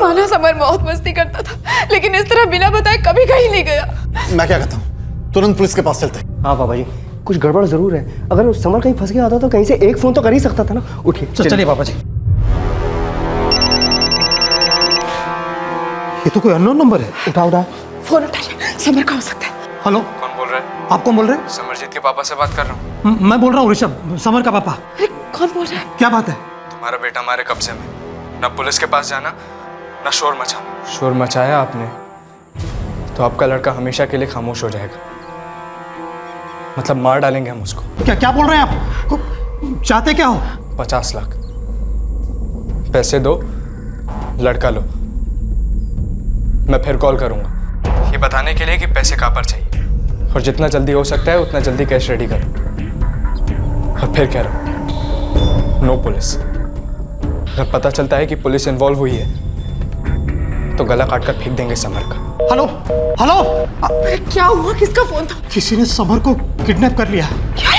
J: माना समर बहुत मस्ती करता था, लेकिन इस तरह बिना बताए कभी कहीं नहीं गया।
H: मैं क्या कहता हूँ, तुरंत पुलिस के पास चलते हैं।
K: हाँ पापा जी, कुछ गड़बड़ जरूर है। अगर समर कहीं फंस गया होता तो कहीं से एक फोन तो कर ही सकता था ना। उठिए
F: चलिए पापा जी। ये तो कोई अननोन नंबर है।
K: उठा
J: फोन उठा ले, समर का हो सकता है।
F: हेलो,
C: कौन बोल रहा है?
F: आप कौन बोल रहे हैं?
C: समरजीत के पापा से बात कर रहा हूँ।
F: मैं बोल रहा हूँ ऋषभ, समर का पापा।
J: अरे कौन बोल रहा है?
F: क्या बात है?
C: तुम्हारा बेटा हमारे कब्जे में, ना पुलिस के पास जाना ना शोर मचाना। शोर मचाया आपने तो आपका लड़का हमेशा के लिए खामोश हो जाएगा, मतलब मार डालेंगे हम उसको।
F: क्या बोल रहे हैं आप? चाहते क्या हो?
C: 50 लाख पैसे दो, लड़का लो। मैं फिर कॉल करूंगा ये बताने के लिए कि पैसे कहाँ पर चाहिए, और जितना जल्दी हो सकता है उतना जल्दी कैश रेडी करो। और फिर कह रहा हूं, नो पुलिस। अगर पता चलता है कि पुलिस इन्वॉल्व हुई है तो गला काट कर फेंक देंगे समर का।
F: हेलो हेलो,
J: अरे क्या हुआ? किसका फोन था?
F: किसी ने समर को किडनैप कर लिया।
J: क्या?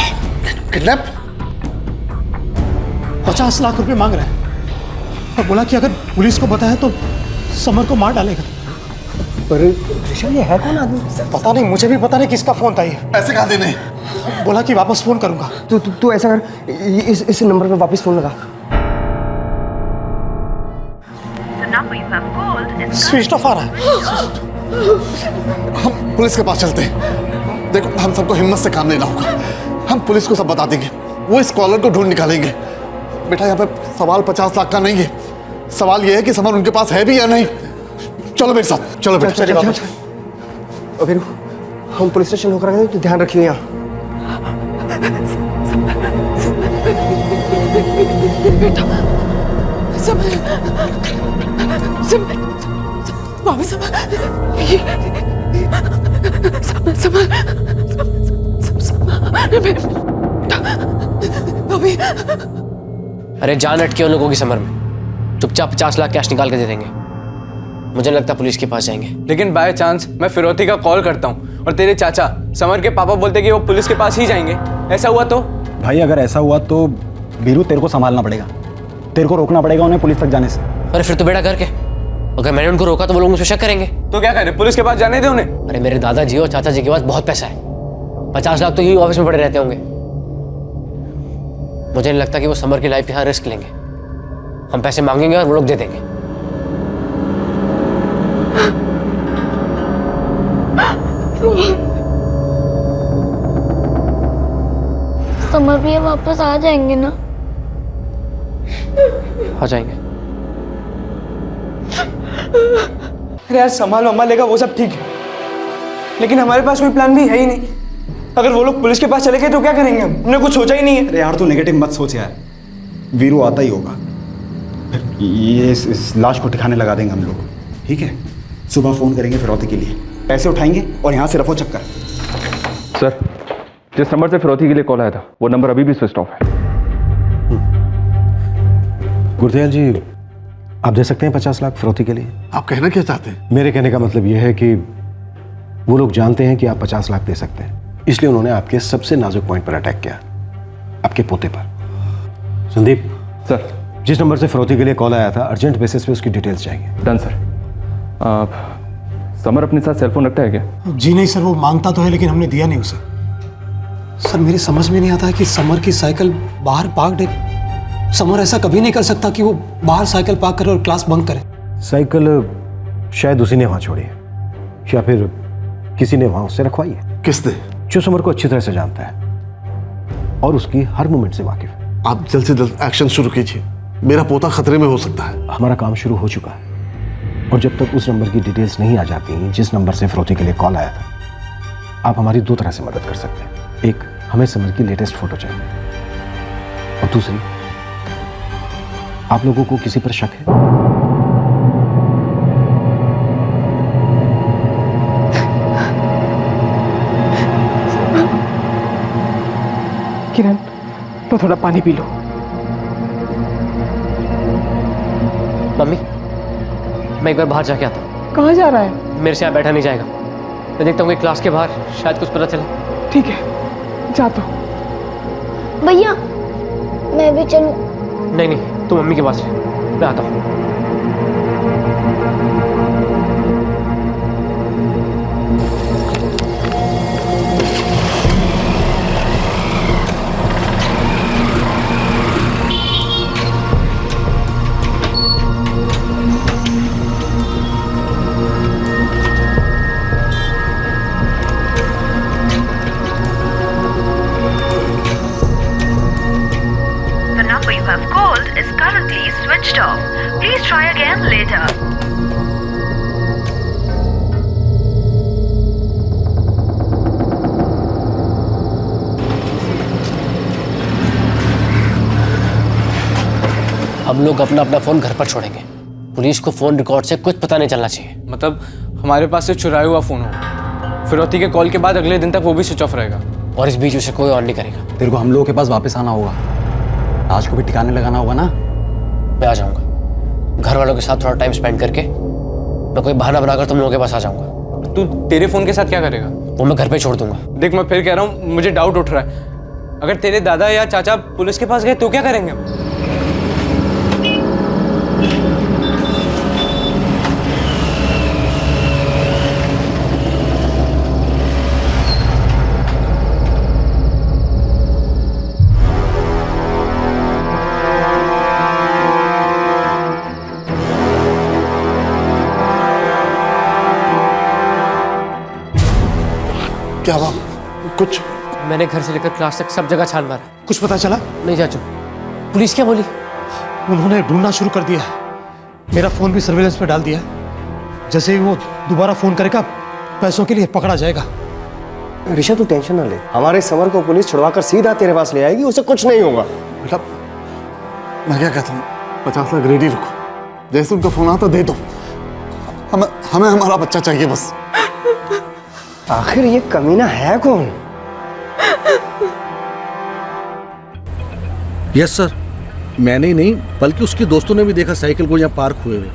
F: किडनैप? 50 लाख रुपए मांग रहा है और बोला कि अगर पुलिस को बताया तो समर को मार डालेगा।
K: पर ऋषभ, ये है कौन आदमी?
F: पता नहीं, मुझे भी पता नहीं किसका फोन था ये।
H: ऐसे कहा देने?
F: बोला कि वापस फोन करूंगा।
K: तू ऐसा कर, इस नंबर पे वापस फोन लगा।
F: स्विच ऑफ आ रहा है।
H: हम पुलिस के पास चलते हैं। देखो, हम सबको हिम्मत से काम लेना होगा। हम पुलिस को सब बता देंगे, वो इस कॉलर को ढूंढ निकालेंगे। बेटा, यहाँ पे सवाल 50 लाख का नहीं है, सवाल ये है कि समर उनके पास है भी या नहीं। चलो मेरे साथ, चलो बेटा।
K: चलिए वापस। और फिर हम पुलिस स्टेशन होकर आए तो ध्यान रखिए यहाँ।
J: बेटा समर, समर, बाबू समर,
B: अरे जान अटकी उन लोगों की समर में, चुपचाप 50 लाख कैश निकाल के दे देंगे। मुझे लगता है पुलिस के पास जाएंगे।
C: लेकिन बाय चांस मैं फिरौती का कॉल करता हूँ और तेरे चाचा समर के पापा बोलते कि वो पुलिस के पास ही जाएंगे, ऐसा हुआ तो?
D: भाई अगर ऐसा हुआ तो वीरू तेरे को संभालना पड़ेगा, तेरे को रोकना पड़ेगा उन्हें पुलिस तक जाने से।
B: अरे फिर तो बेटा करके, अगर मैंने उनको रोका तो वो लोग मुझे शक करेंगे।
C: तो क्या करें, पुलिस के पास जाने दे उन्हें?
B: अरे मेरे दादाजी और चाचा जी के पास बहुत पैसा है, 50 लाख तो यही ऑफिस में पड़े रहते होंगे। मुझे नहीं लगता कि वो समर की लाइफ के साथ रिस्क लेंगे। हम पैसे मांगेंगे और वो लोग दे देंगे।
I: समर भैया वापस आ जाएंगे ना?
B: आ जाएंगे।
C: अरे यार, संभाल मम्मा लेगा वो सब ठीक है, लेकिन हमारे पास कोई प्लान भी है ही नहीं। अगर वो लोग पुलिस के पास चले गए तो क्या करेंगे हमने कुछ सोचा ही नहीं है।
D: अरे यार तू नेगेटिव मत सोच यार, वीरू आता ही होगा, फिर ये इस लाश को ठिकाने लगा देंगे हम लोग। ठीक है, सुबह फोन करेंगे फिरौती के लिए, पैसे उठाएंगे और यहाँ से रफो चक्कर।
C: सर, जिस नंबर से फिरौती के लिए कॉल आया था वो नंबर अभी भी स्विच ऑफ है।
H: गुरदयाल जी, आप दे सकते हैं 50 लाख फिरौती के लिए? आप कहना क्या चाहते हैं? मेरे कहने का मतलब यह है कि वो लोग जानते हैं कि आप 50 लाख दे सकते हैं, इसलिए उन्होंने आपके सबसे नाजुक पॉइंट पर अटैक किया, आपके पोते पर। संदीप
C: सर,
H: जिस नंबर से फिरौती के लिए कॉल आया था, अर्जेंट बेसिस पे उसकी डिटेल्स चाहिए।
C: Done sir. समर अपने साथ सेलफोन रखता है क्या?
F: जी नहीं सर, वो मांगता तो है लेकिन हमने दिया नहीं उसे। सर मेरी समझ में नहीं आता है कि समर की साइकिल बाहर पार्क्ड है, समर ऐसा कभी नहीं कर सकता कि वो बाहर साइकिल पार्क करे और क्लास बंक करे।
Q: साइकिल शायद उसी ने वहां छोड़ी है या फिर किसी ने वहां उससे रखवाई है।
H: किसने?
Q: जो समर को अच्छी तरह से जानता है और उसकी हर मूवमेंट से वाकिफ है।
H: आप जल्द से जल्द एक्शन शुरू कीजिए, मेरा पोता खतरे में हो सकता है।
Q: हमारा काम शुरू हो चुका है और जब तक उस नंबर की डिटेल्स नहीं आ जाती जिस नंबर से फिरौती के लिए कॉल आया था, आप हमारी दो तरह से मदद कर सकते हैं। एक, हमें समर की लेटेस्ट फोटो चाहिए और दूसरी, आप लोगों को किसी पर शक है?
L: किरण, तो थोड़ा पानी पी लो।
B: मम्मी, मैं एक बार बाहर जाके आता हूँ।
L: कहाँ जा रहा है?
B: मेरे से यहाँ बैठा नहीं जाएगा। मैं देखता हूँ कि क्लास के बाहर शायद कुछ पता चले।
L: ठीक है, जा तो।
I: भैया मैं भी चलूं?
B: नहीं नहीं, तू मम्मी के पास रह, मैं आता हूँ।
R: The number you have called is currently switched off. Please try again later.
B: हम लोग अपना अपना फोन घर पर छोड़ेंगे। पुलिस को फोन रिकॉर्ड से कुछ पता नहीं चलना चाहिए।
C: मतलब हमारे पास से चुराया हुआ फोन होगा, फिरौती के कॉल के बाद अगले दिन तक वो भी स्विच ऑफ रहेगा
B: और इस बीच उसे कोई ऑन नहीं करेगा।
D: तेरे को हम लोगों के पास वापस आना होगा, आज को भी ठिकाने लगाना होगा ना।
B: मैं आ जाऊंगा, घर वालों के साथ थोड़ा टाइम स्पेंड करके मैं कोई बहाना बनाकर तुम लोगों के पास आ जाऊंगा।
C: तू तेरे फोन के साथ क्या करेगा?
B: वो मैं घर पे छोड़ दूंगा।
C: देख, मैं फिर कह रहा हूँ, मुझे डाउट उठ रहा है। अगर तेरे दादा या चाचा पुलिस के पास गए तो क्या करेंगे?
H: क्या बात? कुछ?
B: मैंने घर से लेकर क्लास तक सब जगह छान मारा।
F: कुछ पता चला?
B: नहीं चाचू। पुलिस क्या बोली?
F: उन्होंने ढूंढना शुरू कर दिया है। मेरा फोन भी सर्विलेंस पे डाल दिया है। जैसे ही वो दोबारा फोन करेगा पैसों के लिए पकड़ा जाएगा।
K: ऋषभ, तू टेंशन ना ले, हमारे समर को पुलिस छुड़वाकर सीधा तेरे पास ले आएगी, उसे कुछ नहीं होगा।
H: बेटा मैं क्या कहता हूँ, 50 लाख रेडी रखो, जैसे उनका फोन आता दे दो। हमें हमारा बच्चा चाहिए बस।
K: आखिर ये कमीना है कौन?
S: यस सर, मैंने ही नहीं बल्कि उसके दोस्तों ने भी देखा साइकिल को यहाँ पार्क हुए हुए,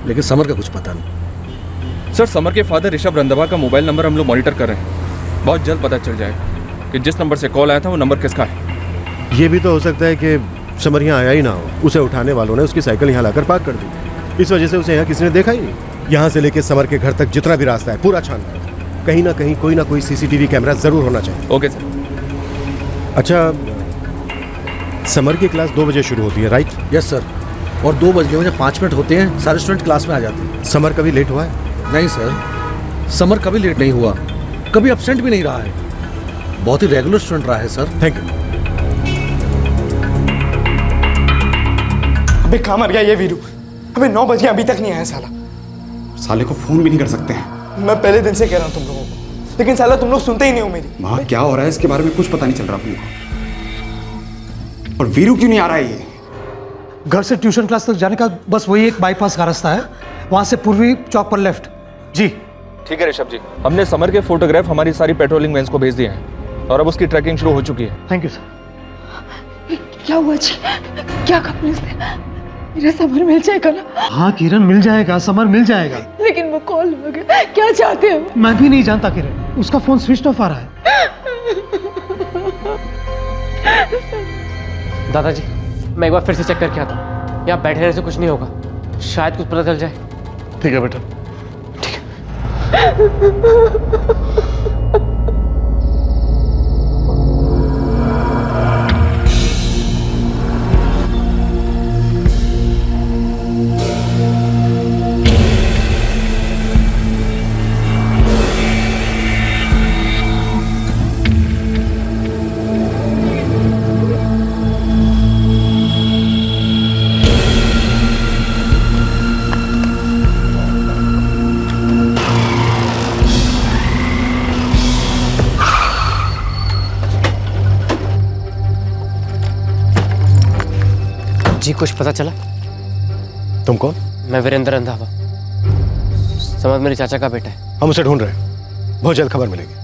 S: लेकिन समर का कुछ पता नहीं।
T: सर, समर के फादर ऋषभ रंधावा का मोबाइल नंबर हम लोग मॉनिटर कर रहे हैं। बहुत जल्द पता चल जाएगा कि जिस नंबर से कॉल आया था वो नंबर किसका है।
Q: ये भी तो हो सकता है कि समर यहाँ आया ही ना हो, उसे उठाने वालों ने उसकी साइकिल यहाँ लाकर पार्क कर दी, इस वजह से उसे यहाँ किसी ने देखा ही नहीं। यहाँ से लेके समर के घर तक जितना भी रास्ता है पूरा छानना है, कहीं ना कहीं कोई ना कोई सीसीटीवी कैमरा जरूर होना चाहिए।
T: Okay sir.
Q: अच्छा, समर की क्लास 2 बजे शुरू होती है, राइट?
S: यस सर, और 2 बज गए 5 मिनट होते हैं, सारे स्टूडेंट क्लास में आ जाते हैं।
Q: समर कभी लेट हुआ है?
S: नहीं सर, समर कभी लेट नहीं हुआ, कभी एब्सेंट भी नहीं रहा है, बहुत ही रेगुलर स्टूडेंट रहा है सर।
Q: Thank you.
C: अबे कहाँ मर गया ये वीरू? अबे 9 बज गए अभी तक नहीं आया साला।
D: साले को फोन भी नहीं कर सकते हैं।
C: मैं पहले दिन से कह रहा हूँ तुम लोगों को, लेकिन साला तुम लोग सुनते ही नहीं हो मेरी।
D: वहाँ क्या हो रहा है इसके बारे में कुछ पता नहीं चल रहा अपने को। और वीरू क्यों नहीं आ रहा है ये?
F: घर से ट्यूशन क्लास तक जाने का बस वही एक बाईपास का रास्ता है, वहां से पूर्वी चौक पर लेफ्ट। जी
T: ठीक है ऋषभ जी, हमने समर के फोटोग्राफ हमारी सारी पेट्रोलिंग वैन्स को भेज दिए हैं और अब उसकी ट्रैकिंग शुरू हो चुकी है।
F: Thank you sir.
J: क्या हुआ जी? क्या कहा पुलिस ने? मेरा समर मिल जाएगा ना?
F: हाँ किरण, मिल जाएगा, समर मिल जाएगा।
J: लेकिन वो कॉल हो गया, क्या चाहते हैं?
F: मैं भी नहीं जानता किरण, उसका फोन स्विच ऑफ आ रहा है।
B: दादाजी, मैं एक बार फिर से चेक करके आता हूँ, यहाँ बैठे रहने से कुछ नहीं होगा, शायद कुछ पता चल जाए।
H: ठीक है बेटा।
B: जी कुछ पता चला?
Q: तुम कौन?
B: मैं वीरेंद्र रंधावा, समर मेरे चाचा का बेटा है।
Q: हम उसे ढूंढ रहे हैं, बहुत जल्द खबर मिलेगी।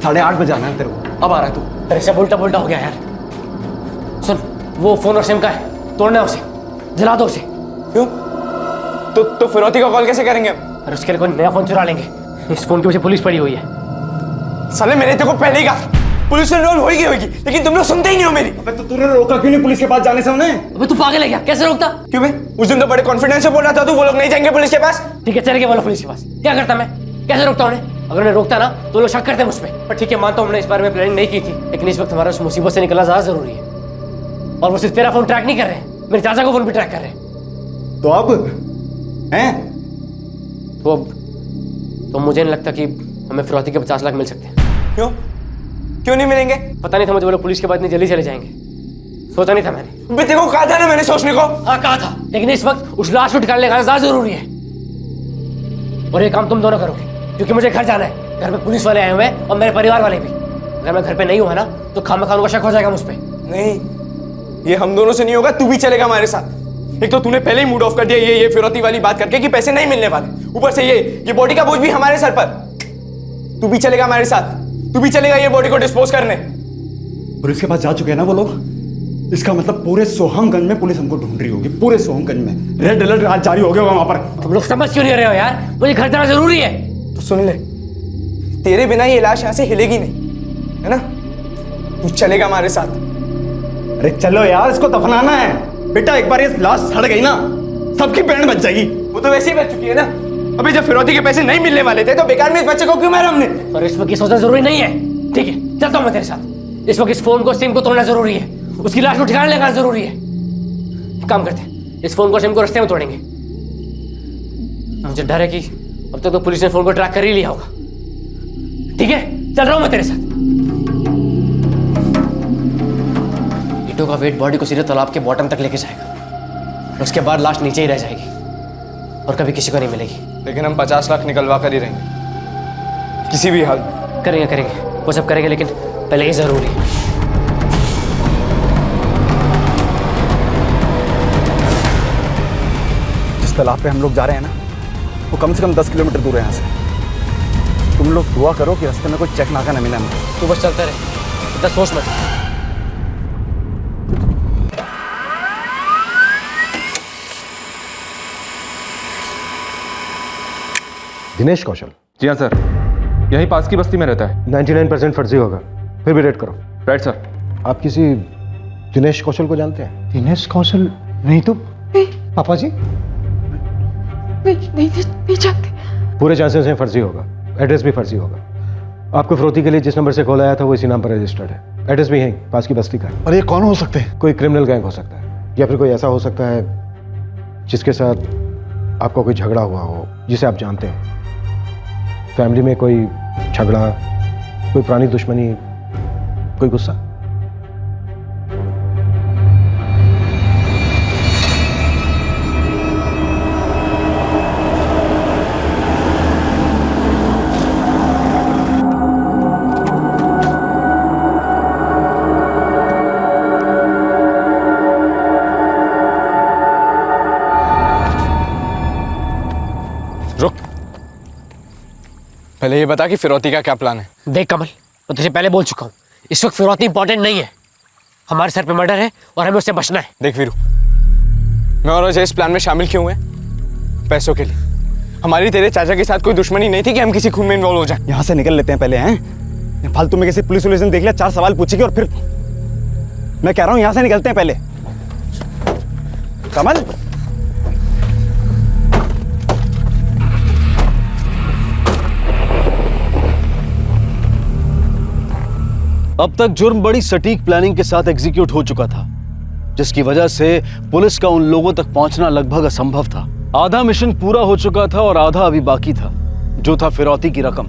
D: साढ़े 8 बजे आना है तेरे को। अब आ रहा है तू?
B: तेरे से उल्टा पुल्टा हो गया यार। सुन, वो फोन और सिम का है, तोड़ना है उसे, जला दो उसे।
C: क्यों? तो फिरौती का कॉल कैसे करेंगे हम?
B: और उसके लिए कोई नया फोन चुरा लेंगे। इस फोन के पीछे पुलिस पड़ी हुई है।
C: साले मैंने तेरे को पहले ही कहा पुलिस से इन्वॉल्व होगी, लेकिन तुम लोग सुनते ही नहीं हो मेरी।
D: अबे तो तूने रोका क्यों नहीं पुलिस के पास जाने से उन्हें?
B: अबे तू पागल है क्या? कैसे रोकता?
C: क्यों बे? उस दिन तो बड़े कॉन्फिडेंस से बोल रहा था तू वो लोग नहीं जाएंगे पुलिस के पास।
B: ठीक है, चल के बोलो पुलिस के पास। क्या करता मैं? कैसे रोकता उन्हें? अगर उन्हें रोकता ना तो लोग शक करते मुझ पे। पर ठीक है, मानता हूं हमने इस बारे में प्लानिंग नहीं की थी, लेकिन इस वक्त हमारा उस मुसीबत से निकलना ज्यादा जरूरी है। और वो सिर्फ तेरा फोन ट्रैक नहीं कर रहे हैं, मेरे चाचा को फोन भी ट्रैक कर रहे हैं।
D: तो अब हैं?
B: तो मुझे नहीं लगता कि हमें फिरौती के 50 लाख मिल सकते हैं।
C: क्यों नहीं मिलेंगे?
B: पता नहीं था मुझे, वो लोग पुलिस के बाद इतनी जल्दी चले जाएंगे। सोचा नहीं था मैंने।
C: बे देखो कहा था ना मैंने सोचने को।
B: हाँ कहा था, लेकिन इस वक्त उस लाश को निकालने का ज्यादा जरूरी है। और ये काम तुम दोनों करोगे, क्योंकि मुझे घर जाना है। घर में पुलिस वाले आए हुए हैं और मेरे परिवार वाले भी। अगर मैं घर पे नहीं हुआ ना तो खामखा उनका शक हो जाएगा मुझ पे।
C: नहीं, ये हम दोनों से नहीं होगा, तू भी चलेगा हमारे साथ। एक तो तूने पहले ही मूड ऑफ कर दिया ये फिरौती वाली बात करके कि पैसे नहीं मिलने वाले, ऊपर से ये बॉडी का बोझ भी हमारे सर पर। तू भी चलेगा हमारे साथ, तू भी चलेगा ये बॉडी को डिस्पोज करने।
D: पुलिस के पास जा चुके हैं ना वो लोग। इसका मतलब पूरे सोहमगंज में पुलिस हमको ढूंढ रही होगी, पूरे सोहमगंज में रेड अलर्ट आज जारी हो गया होगा वहां पर।
B: तुम लोग समझ क्यों नहीं रहे हो यार? मुझे घर जाना जरूरी है।
C: तो सुन ले, तेरे बिना ये लाश यहाँ से हिलेगी नहीं, है ना? तू चलेगा हमारे साथ।
D: अरे चलो यार, इसको दफनाना है बेटा। एक बार ये लाश सड़ गई ना, सबकी बैंड बच जाएगी।
C: वो तो वैसे ही बच चुकी है ना। अभी जब फिरौती के पैसे नहीं मिलने वाले थे तो बेकार में इस बच्चे को क्यों मारा हमने?
B: पर इस वक्त ये सोचना जरूरी नहीं है। ठीक है, चलता हूँ मैं तेरे साथ। इस वक्त इस फोन को सिम को तोड़ना जरूरी है, उसकी लाश को ठिकाने लगाना जरूरी है। काम करते हैं, इस फोन को सिम को रास्ते में तोड़ेंगे। मुझे डर है कि अब तक तो पुलिस ने फोन को ट्रैक कर ही लिया होगा। ठीक है, चल रहा हूं मैं तेरे साथ। ईटों का वेट बॉडी को सीधे तालाब के बॉटम तक लेके जाएगा। उसके बाद लाश नीचे ही रह जाएगी और कभी किसी को नहीं मिलेगी।
C: लेकिन हम 50 लाख निकलवा कर ही रहेंगे, किसी भी हाल में।
B: करेंगे वो सब करेंगे, लेकिन पहले ये जरूरी है।
D: जिस तालाब पे हम लोग जा रहे हैं ना, वो कम से कम 10 किलोमीटर दूर है यहाँ से। तुम लोग दुआ करो कि रास्ते में कोई चेक नाका न मिले हमको।
B: तू बस चलते रहे, इतना सोच मत।
Q: दिनेश कौशल?
T: जी हाँ सर, यही पास की बस्ती में रहता है।
Q: 99% फर्जी होगा, फिर भी रेड करो।
T: Right sir.
Q: आप किसी दिनेश कौशल को जानते हैं?
F: दिनेश कौशल? नहीं तो पापा जी
J: नहीं जानते।
Q: पूरे चांसेस हैं फर्जी होगा, एड्रेस भी फर्जी होगा। आपको फिरौती के लिए जिस नंबर से कॉल आया था वो इसी नाम पर रजिस्टर्ड है। एड्रेस भी है पास की बस्ती का।
H: और ये कौन हो सकते हैं?
Q: कोई क्रिमिनल गैंग हो सकता है, या फिर कोई ऐसा हो सकता है जिसके साथ आपका कोई झगड़ा हुआ हो, जिसे आप जानते हो। फैमिली में कोई झगड़ा, कोई पुरानी दुश्मनी, कोई गुस्सा।
C: पहले ये बता कि फिरौती का क्या प्लान है?
B: देख कमल, मैं तुझे पहले बोल चुका हूँ, इस वक्त फिरौती इंपॉर्टेंट नहीं है। हमारे सर पे मर्डर है और हमें उससे बचना है।
C: देख वीरू, मैं और अजय इस प्लान में शामिल क्यों हुए? पैसों के लिए। हमारी तेरे चाचा के साथ कोई दुश्मनी नहीं थी कि हम किसी खून में इन्वॉल्व हो जाए।
D: यहाँ से निकल लेते हैं पहले, हैं? फालतू में किसी पुलिस ने देख लिया, 4 सवाल पूछेगी और फिर मैं कह रहा हूँ यहाँ से निकलते हैं पहले। कमल।
M: अब तक जुर्म बड़ी सटीक प्लानिंग के साथ एग्जीक्यूट हो चुका था, जिसकी वजह से पुलिस का उन लोगों तक पहुंचना लगभग असंभव था। आधा मिशन पूरा हो चुका था और आधा अभी बाकी था, जो था फिरौती की रकम।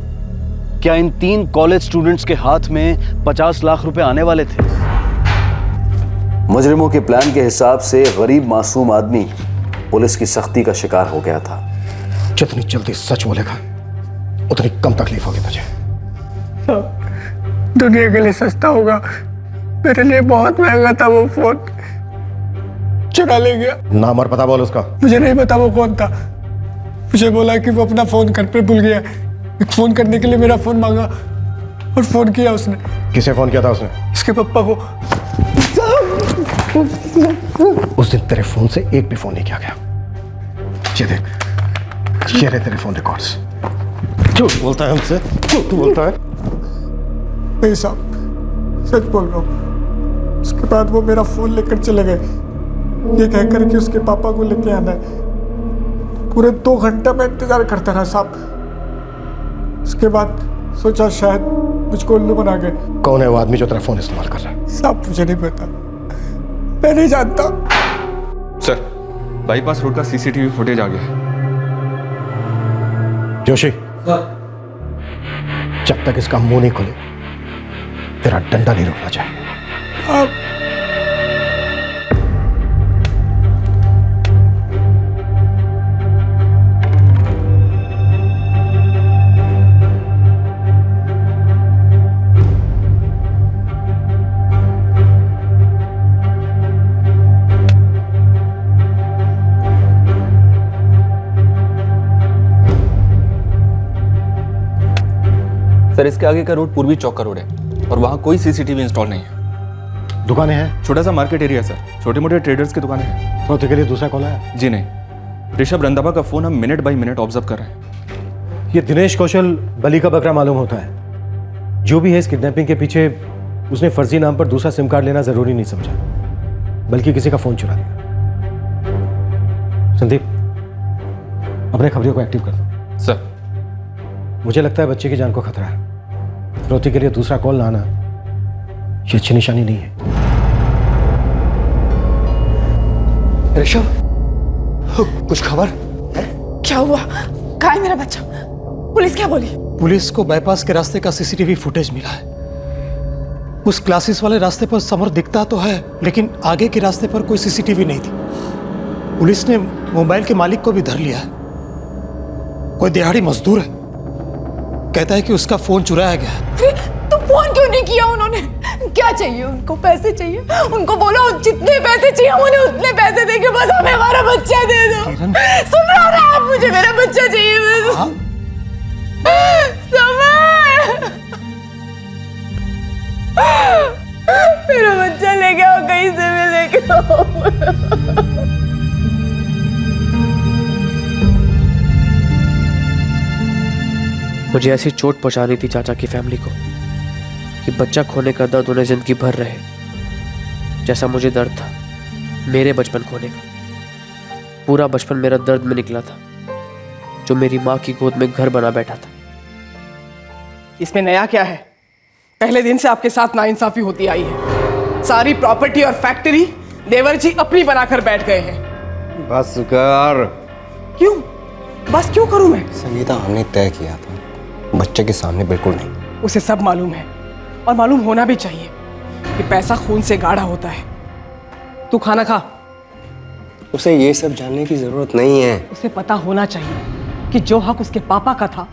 M: क्या इन 3 कॉलेज स्टूडेंट्स के हाथ में 50 लाख रुपए आने वाले थे?
U: मुजरिमों के प्लान के हिसाब से गरीब मासूम आदमी पुलिस की सख्ती का शिकार हो गया था।
H: जितनी जल्दी सच बोलेगा उतनी कम तकलीफ होगी तुझे।
F: दुनिया के लिए सस्ता होगा, मेरे लिए बहुत महंगा था वो फोन। चुरा ले गया।
H: नाम और पता बोल उसका।
F: मुझे नहीं पता वो कौन था। मुझे बोला कि वो अपना फोन घर पे भूल गया। एक फोन करने के लिए मेरा फोन मांगा और फोन किया उसने।
H: किसे फोन किया था उसने?
F: इसके पापा को।
H: उस दिन तेरे फोन से एक भी फोन नहीं किया गया। ये देख, ये रहे तेरे फोन रिकॉर्ड्स। झूठ बोलता है हमसे, झूठ बोलता है।
F: नहीं साहब, सच बोल रहा हूँ। उसके बाद वो मेरा फोन लेकर चले गए, ये कहकर कि उसके पापा को लेके आना है। पूरे 2 घंटा मैं इंतजार करता रहा साहब। उसके बाद सोचा शायद मुझको उल्लू बना गए।
H: कौन है वो आदमी जो तेरा फोन इस्तेमाल कर रहा है?
F: साहब मुझे नहीं पता, मैं नहीं जानता।
T: सर, बाईपास रोड का सीसीटीवी फुटेज आ गया है।
H: जोशी, जब तक इसका मुंह नहीं खोले तेरा डंडा नहीं रुकना चाहिए।
T: सर, इसके आगे का रोड पूर्वी चौक का रोड है और वहाँ कोई सीसीटीवी इंस्टॉल नहीं है।
H: दुकानें हैं?
T: छोटा सा मार्केट एरिया सर, छोटे मोटे ट्रेडर्स की दुकानें हैं।
H: तो के लिए दूसरा कॉल आया?
T: जी नहीं, ऋषभ रंधावा का फोन हम मिनट बाई मिनट ऑब्जर्व कर रहे हैं।
Q: ये दिनेश कौशल बली का बकरा मालूम होता है। जो भी है इस किडनैपिंग के पीछे, उसने फर्जी नाम पर दूसरा सिम कार्ड लेना जरूरी नहीं समझा, बल्कि किसी का फोन चुरा लिया। संदीप, अपने खबरियों को एक्टिव कर दो।
T: सर,
Q: मुझे लगता है बच्चे की जान को खतरा है। फिरौती के लिए दूसरा कॉल ना आना ये अच्छी निशानी नहीं है।
H: ऋषभ, कुछ खबर?
J: क्या हुआ? कहाँ है मेरा बच्चा? पुलिस क्या बोली?
F: पुलिस को बाईपास के रास्ते का सीसीटीवी फुटेज मिला है। उस क्लासेस वाले रास्ते पर समर दिखता तो है, लेकिन आगे के रास्ते पर कोई सीसीटीवी नहीं थी। पुलिस ने मोबाइल के मालिक को भी धर लिया है। कोई दिहाड़ी मजदूर है, कहता है कि उसका फोन चुराया गया है।
J: अरे तो फोन क्यों नहीं किया उन्होंने? क्या चाहिए उनको? पैसे चाहिए? उनको बोलो जितने पैसे चाहिए उन्हें उतने पैसे देंगे, बस हमें हमारा बच्चा दे दो। सुन रहा है आप? मुझे मेरा बच्चा चाहिए बस। समर, मेरा बच्चा लेके आओ, कहीं से भी लेके आओ।
B: मुझे ऐसी चोट पहुंचानी थी चाचा की फैमिली को कि बच्चा खोने का दर्द उन्हें जिंदगी भर रहे, जैसा मुझे दर्द था मेरे बचपन खोने का। पूरा बचपन मेरा दर्द में निकला था, जो मेरी माँ की गोद में घर बना बैठा था।
L: इसमें नया क्या है? पहले दिन से आपके साथ नाइंसाफी होती आई है। सारी प्रॉपर्टी और फैक्ट्री देवर जी अपनी बनाकर बैठ गए हैं।
K: बस कर।
L: क्यों? बस क्यों करूं मैं?
K: संगीता, हमने तय किया था, बच्चे के सामने बिल्कुल नहीं।
L: उसे सब मालूम है और मालूम होना भी चाहिए कि पैसा खून से गाढ़ा होता है। तू खाना खा।
K: उसे ये सब जानने की जरूरत नहीं है।
L: उसे पता होना चाहिए कि जो हक उसके पापा का था,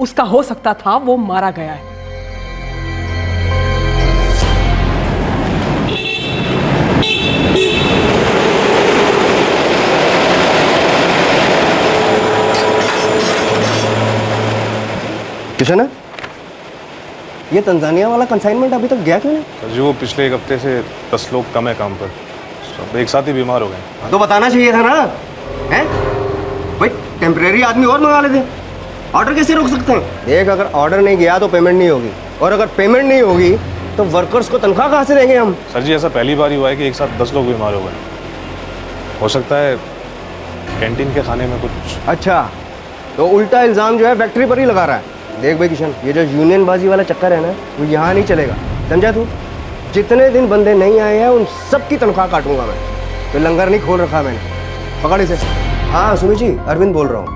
L: उसका हो सकता था, वो मारा गया है।
K: किशन, ये तंजानिया वाला कंसाइनमेंट अभी तक गया क्यों नहीं?
E: जी वो पिछले 1 हफ्ते से 10 लोग कम है काम पर, सब एक साथ ही बीमार हो गए।
K: तो बताना चाहिए था ना, हैं? भाई टेम्परेरी आदमी और मंगा लेते, ऑर्डर कैसे रोक सकते हैं? देख, अगर ऑर्डर नहीं गया तो पेमेंट नहीं होगी, और अगर पेमेंट नहीं होगी तो वर्कर्स को तनख्वाह कहाँ से देंगे हम?
E: सर जी, ऐसा पहली बार ही हुआ है कि एक साथ 10 लोग बीमार हो गए। हो सकता है कैंटीन के खाने में कुछ।
K: अच्छा, तो उल्टा इल्ज़ाम जो है फैक्ट्री पर ही लगा रहा है। देख भाई किशन, ये जो यूनियन बाजी वाला चक्कर है ना, वो यहाँ नहीं चलेगा, समझा तू? जितने दिन बंदे नहीं आए हैं उन सब की तनख्वाह काटूंगा मैं। तो लंगर नहीं खोल रखा मैंने, पकड़ इसे। हाँ सुमित जी, अरविंद बोल रहा हूँ।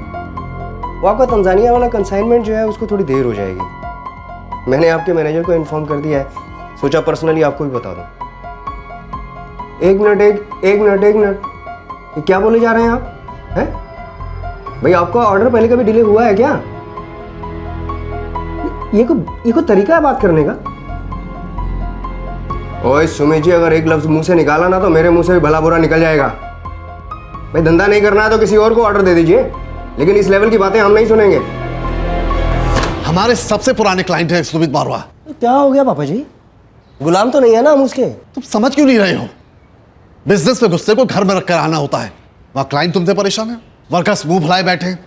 K: वो आपका तंजानिया वाला कंसाइनमेंट जो है उसको थोड़ी देर हो जाएगी। मैंने आपके मैनेजर को इन्फॉर्म कर दिया है, सोचा पर्सनली आपको भी बता दूँ। एक मिनट, ये क्या बोले जा रहे हैं आप? हैं भाई, आपका ऑर्डर पहले कभी डिले हुआ है क्या? ये को तरीका है बात करने का? ओए सुमित जी, अगर एक लफ्ज मुंह से निकाला ना तो मेरे मुंह से भी भला बुरा निकल जाएगा। भाई धंधा नहीं करना है तो किसी और को ऑर्डर दे दीजिए, लेकिन इस लेवल की बातें हम नहीं सुनेंगे।
H: हमारे सबसे पुराने क्लाइंट हैं सुमित बारवा।
K: क्या हो गया पापा जी? गुलाम तो नहीं है ना हम उसके?
H: तुम समझ क्यों नहीं रहे हो? बिजनेस में गुस्से को घर में रखकर आना होता है। वहाँ क्लाइंट तुमसे परेशान है, वर्कर्स मुंह फुलाए बैठे हैं।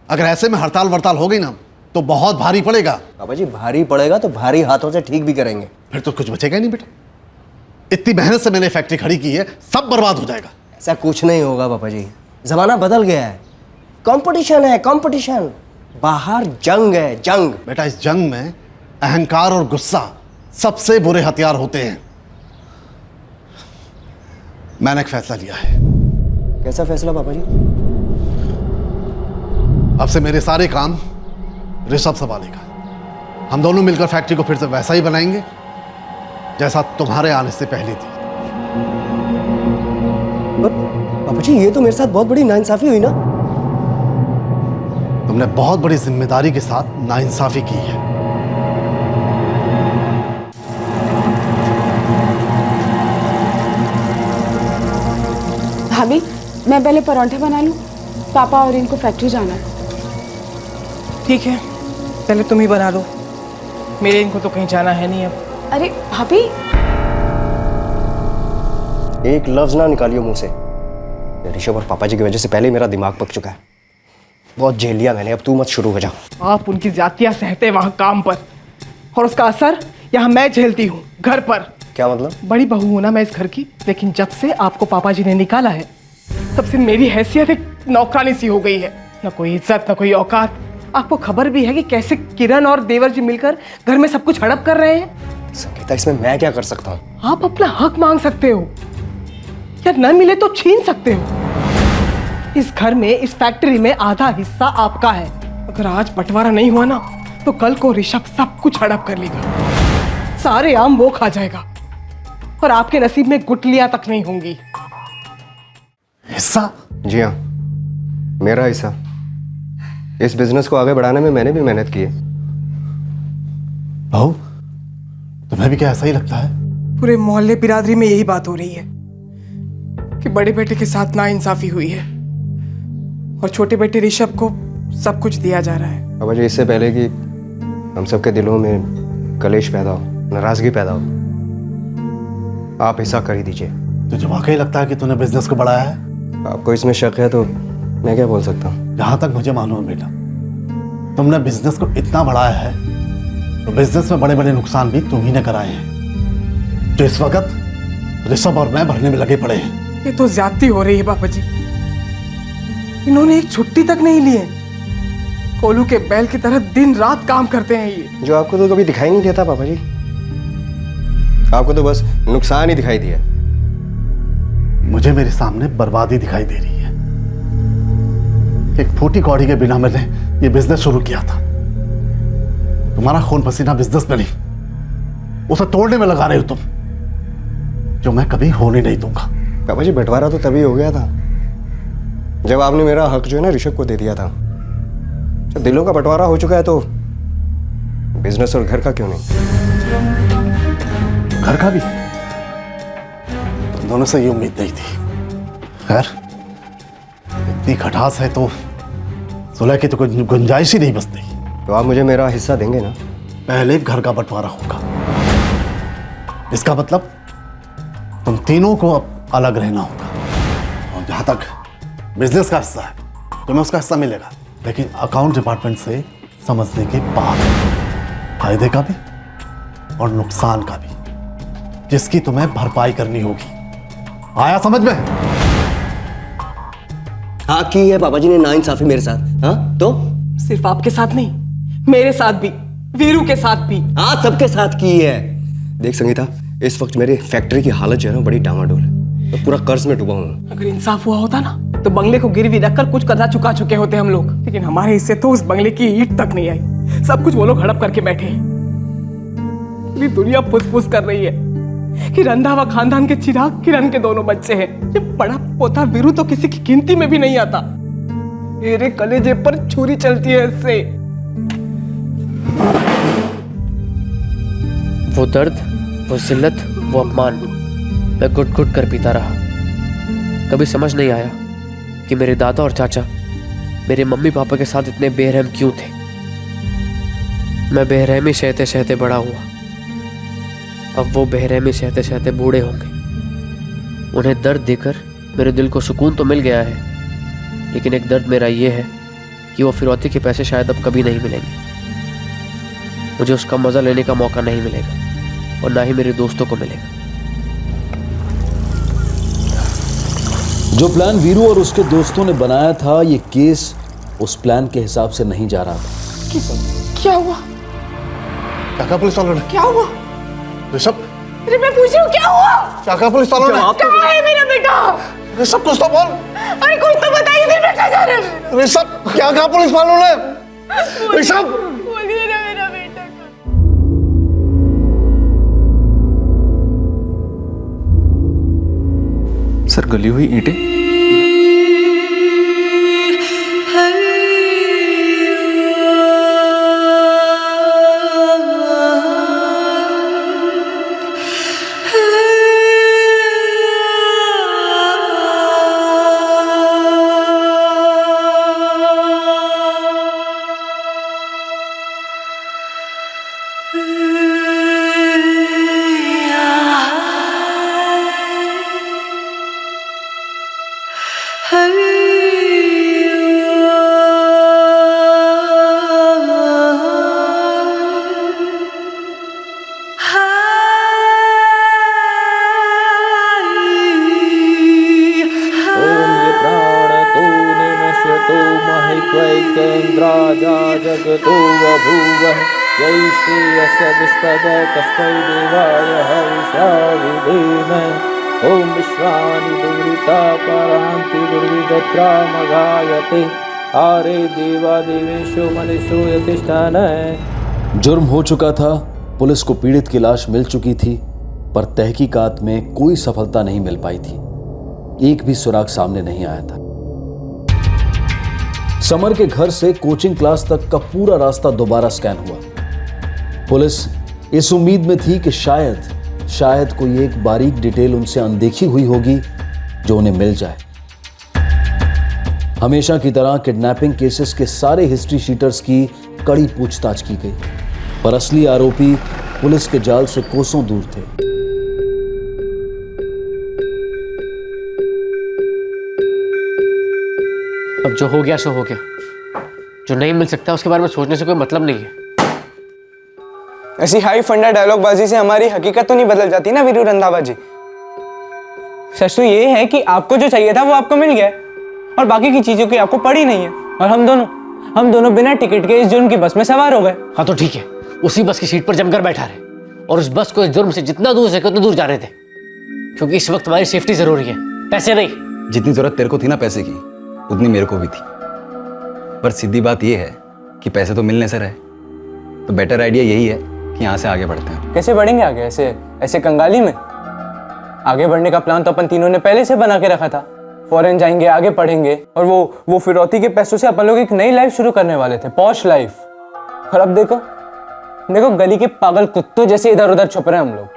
H: अगर ऐसे में हड़ताल वड़ताल हो गई ना तो बहुत भारी पड़ेगा।
K: पापा जी भारी पड़ेगा तो भारी हाथों से ठीक भी करेंगे।
H: फिर तो कुछ बचेगा ही नहीं बेटा। इतनी मेहनत से मैंने फैक्ट्री खड़ी की है, सब बर्बाद हो जाएगा।
K: ऐसा कुछ नहीं होगा पापा जी, जमाना बदल गया है। कंपटीशन है, कंपटीशन। बाहर जंग है, जंग।
H: बेटा इस जंग में अहंकार और गुस्सा सबसे बुरे हथियार होते हैं। मैंने एक फैसला लिया है।
K: कैसा फैसला पापा जी?
H: अब से मेरे सारे काम ऋषभ संभालेगा। हम दोनों मिलकर फैक्ट्री को फिर से वैसा ही बनाएंगे जैसा तुम्हारे आने से पहले थी।
K: पापा जी ये तो मेरे साथ बहुत बड़ी नाइंसाफी हुई ना।
H: तुमने बहुत बड़ी जिम्मेदारी के साथ नाइंसाफी की है।
J: भाभी, मैं पहले परांठे बना लूं, पापा और इनको फैक्ट्री जाना है।
L: ठीक है, पहले तुम ही बना लो, मेरे इनको तो कहीं जाना है नहीं अब।
J: अरे भाभी,
K: एक लफ्ज ना निकालियो मुंह से। ऋषभ और पापा जी की वजह से पहले ही मेरा दिमाग पक चुका है। बहुत झेल लिया मैंने, अब तू मत शुरू हो जा।
L: आप उनकी जातियां सहते वहां काम पर, और उसका असर यहाँ मैं झेलती हूँ घर पर।
K: क्या मतलब?
L: बड़ी बहू हूं ना मैं इस घर की, लेकिन जब से आपको पापा जी ने निकाला है तब से मेरी हैसियत एक नौकरानी सी हो गई है। ना कोई इज्जत, ना कोई औकात। आपको खबर भी है कि कैसे किरण और देवर जी मिलकर घर में सब कुछ हड़प कर रहे हैं।
K: संगीता, इसमें मैं क्या कर सकता हूँ?
L: आप अपना हक मांग सकते हो, या न मिले तो छीन सकते हो। इस घर में, इस फैक्ट्री में आधा हिस्सा आपका है। अगर आज बंटवारा नहीं हुआ ना तो कल को ऋषभ सब कुछ हड़प कर लेगा, सारे आम वो खा जाएगा और आपके नसीब में गुटलियां तक नहीं होंगी।
H: हिस्सा?
K: जी हाँ, मेरा हिस्सा। इस बिजनेस को आगे बढ़ाने में मैंने भी मेहनत की है।
H: बहू, तुम्हें भी क्या ऐसा ही लगता है?
L: पूरे मोहल्ले बिरादरी में यही बात हो रही है कि बड़े बेटे के साथ नाइंसाफी हुई है और छोटे बेटे ऋषभ को सब कुछ दिया जा रहा है।
K: पापा जी, इससे पहले कि हम सबके दिलों में कलेश पैदा हो, नाराजगी पैदा हो, आप हिस्सा कर ही दीजिए।
H: तुझे वाकई लगता है कि तूने बिजनेस को बढ़ाया है?
K: आपको इसमें शक है तो मैं क्या बोल सकता हूँ?
H: जहां तक मुझे मालूम है बेटा, तुमने बिजनेस को इतना बढ़ाया है तो बिजनेस में बड़े बड़े नुकसान भी तुम ही ने कराए हैं, जो इस वक्त ऋषभ और मैं भरने में लगे पड़े हैं।
L: ये तो ज्यादती हो रही है पापा जी। इन्होंने एक छुट्टी तक नहीं ली है। कोलू के बैल की तरह दिन रात काम करते हैं ये।
K: जो आपको तो कभी दिखाई नहीं देता पापा जी, आपको तो बस नुकसान ही दिखाई दिया।
H: मुझे मेरे सामने बर्बादी दिखाई दे रही है। एक फूटी कौड़ी के बिना मैंने ये बिजनेस शुरू किया था। तुम्हारा खून पसीना बिजनेस में नहीं, उसे तोड़ने में लगा रहे हो तुम, जो मैं कभी होने नहीं दूंगा।
K: पापा जी, बंटवारा तो तभी हो गया था जब आपने मेरा हक जो है ना ऋषभ को दे दिया था। जब दिलों का बंटवारा हो चुका है तो बिजनेस और घर का क्यों नहीं?
H: घर का भी? तुम दोनों से ये उम्मीद नहीं थी। खैर, इतनी खटास है तो सुलह की तो कोई गुंजाइश ही नहीं बचती।
K: तो आप मुझे मेरा हिस्सा देंगे ना?
H: पहले घर का बंटवारा होगा। इसका मतलब तुम तीनों को अब अलग रहना होगा। और जहां तक बिजनेस का हिस्सा है, तुम्हें उसका हिस्सा मिलेगा, लेकिन अकाउंट डिपार्टमेंट से समझने के बाद, फायदे का भी और नुकसान का भी, जिसकी तुम्हें भरपाई करनी होगी। आया समझ में?
K: हाँ की है पापा जी ने नाइंसाफी मेरे साथ। हाँ तो
L: सिर्फ आपके साथ नहीं, मेरे साथ भी, वीरू के साथ भी।
K: हाँ सबके साथ की है। देख संगीता, इस वक्त मेरी फैक्ट्री की हालत जो है ना बड़ी डामाडोल है, तो पूरा कर्ज में डूबा हूँ।
L: अगर इंसाफ हुआ होता ना तो बंगले को गिरवी रखकर कुछ कर्जा चुका चुके होते हम लोग, लेकिन हमारे हिस्से तो उस बंगले की ईंट तक नहीं आई। सब कुछ वो लोग हड़प करके बैठे हैं। पूरी दुनिया फुस-फुस कर रही है कि रंधावा खानदान के चिराग किरण के दोनों बच्चे हैं। ये बड़ा पोता वीरू तो किसी की गिनती में भी नहीं आता। मेरे कलेजे पर छुरी चलती है इससे।
B: वो दर्द, वो जिल्लत, वो अपमान मैं घुट घुट कर पीता रहा। कभी समझ नहीं आया कि मेरे दादा और चाचा मेरे मम्मी पापा के साथ इतने बेरहम क्यों थे। मैं बेरहमी सहते सहते बड़ा हुआ। अब वो बेरहमी सहते सहते बूढ़े होंगे। उन्हें दर्द देकर मेरे दिल को सुकून तो मिल गया है, लेकिन एक दर्द मेरा ये है कि वो फिरौती के पैसे शायद अब कभी नहीं मिलेंगे। मुझे उसका मज़ा लेने का मौका नहीं मिलेगा और ना ही मेरे दोस्तों को मिलेगा।
M: जो प्लान वीरू और उसके दोस्तों ने बनाया था, ये केस उस प्लान के हिसाब से नहीं जा रहा था।
L: क्या हुआ?
H: क्या पुलिस वालों ने?
L: क्या हुआ?
H: ऋषभ,
L: अरे मैं पूछ रही हूँ क्या हुआ?
H: क्या पुलिस वालों ने?
L: कहाँ है मेरा बेटा?
H: ऋषभ कुछ तो बोल।
L: अरे कुछ तो बताइए, बेटा कहाँ जा रहा है?
H: ऋषभ क्या कहा पुलिस वालों ने? ऋषभ
L: बोल दे ना मेरा बेटा।
T: सर गली हुई ईंटें।
N: जगतो बभूव जय श्रेयस दुष्पद तस्मै देवाय हविषा विधेम ओम विश्वानि दुरिता परान्ति दुर्विदत्रा मगायते आरे देवा देवेशो मनीषो यतिष्ठान।
M: जुर्म हो चुका था, पुलिस को पीड़ित की लाश मिल चुकी थी, पर तहकीकात में कोई सफलता नहीं मिल पाई थी। एक भी सुराग सामने नहीं आया था। समर के घर से कोचिंग क्लास तक का पूरा रास्ता दोबारा स्कैन हुआ। पुलिस इस उम्मीद में थी कि शायद कोई एक बारीक डिटेल उनसे अनदेखी हुई होगी जो उन्हें मिल जाए। हमेशा की तरह किडनैपिंग केसेस के सारे हिस्ट्री शीटर्स की कड़ी पूछताछ की गई, पर असली आरोपी पुलिस के जाल से कोसों दूर थे।
B: अब जो हो गया सो हो गया। जो नहीं मिल सकता उसके बारे में सोचने से कोई मतलब नहीं है।
C: ऐसी हाई फंडा डायलॉग बाजी से हमारी हकीकत तो नहीं बदल जाती ना वीरू रंधावा जी। सच तो ये है कि आपको जो चाहिए था वो आपको मिल गया और बाकी की चीजों की आपको पड़ी नहीं है, और हम दोनों बिना टिकट के इस जुर्म की बस में सवार हो गए।
B: हाँ तो ठीक है, उसी बस की सीट पर जमकर बैठा रहे और उस बस को इस जुर्म से जितना दूर सके उतना दूर जा रहे थे, क्योंकि इस वक्त हमारी सेफ्टी जरूरी है, पैसे नहीं।
D: जितनी जरूरत तेरे को थी ना पैसे की, उतनी मेरे को भी थी। पर सीधी बात यह है कि पैसे तो मिलने से रहे, तो बेटर आइडिया यही है कि यहाँ से आगे बढ़ते हैं।
C: कैसे बढ़ेंगे आगे? ऐसे कंगाली में? आगे बढ़ने का प्लान तो अपन तीनों ने पहले से बना के रखा था। फॉरेन जाएंगे, आगे पढ़ेंगे, और वो फिरौती के पैसों से अपन लोग एक नई लाइफ शुरू करने वाले थे, पॉश लाइफ। और अब देखो गली के पागल कुत्तों जैसे इधर उधर छुप रहे हैं हम लोग।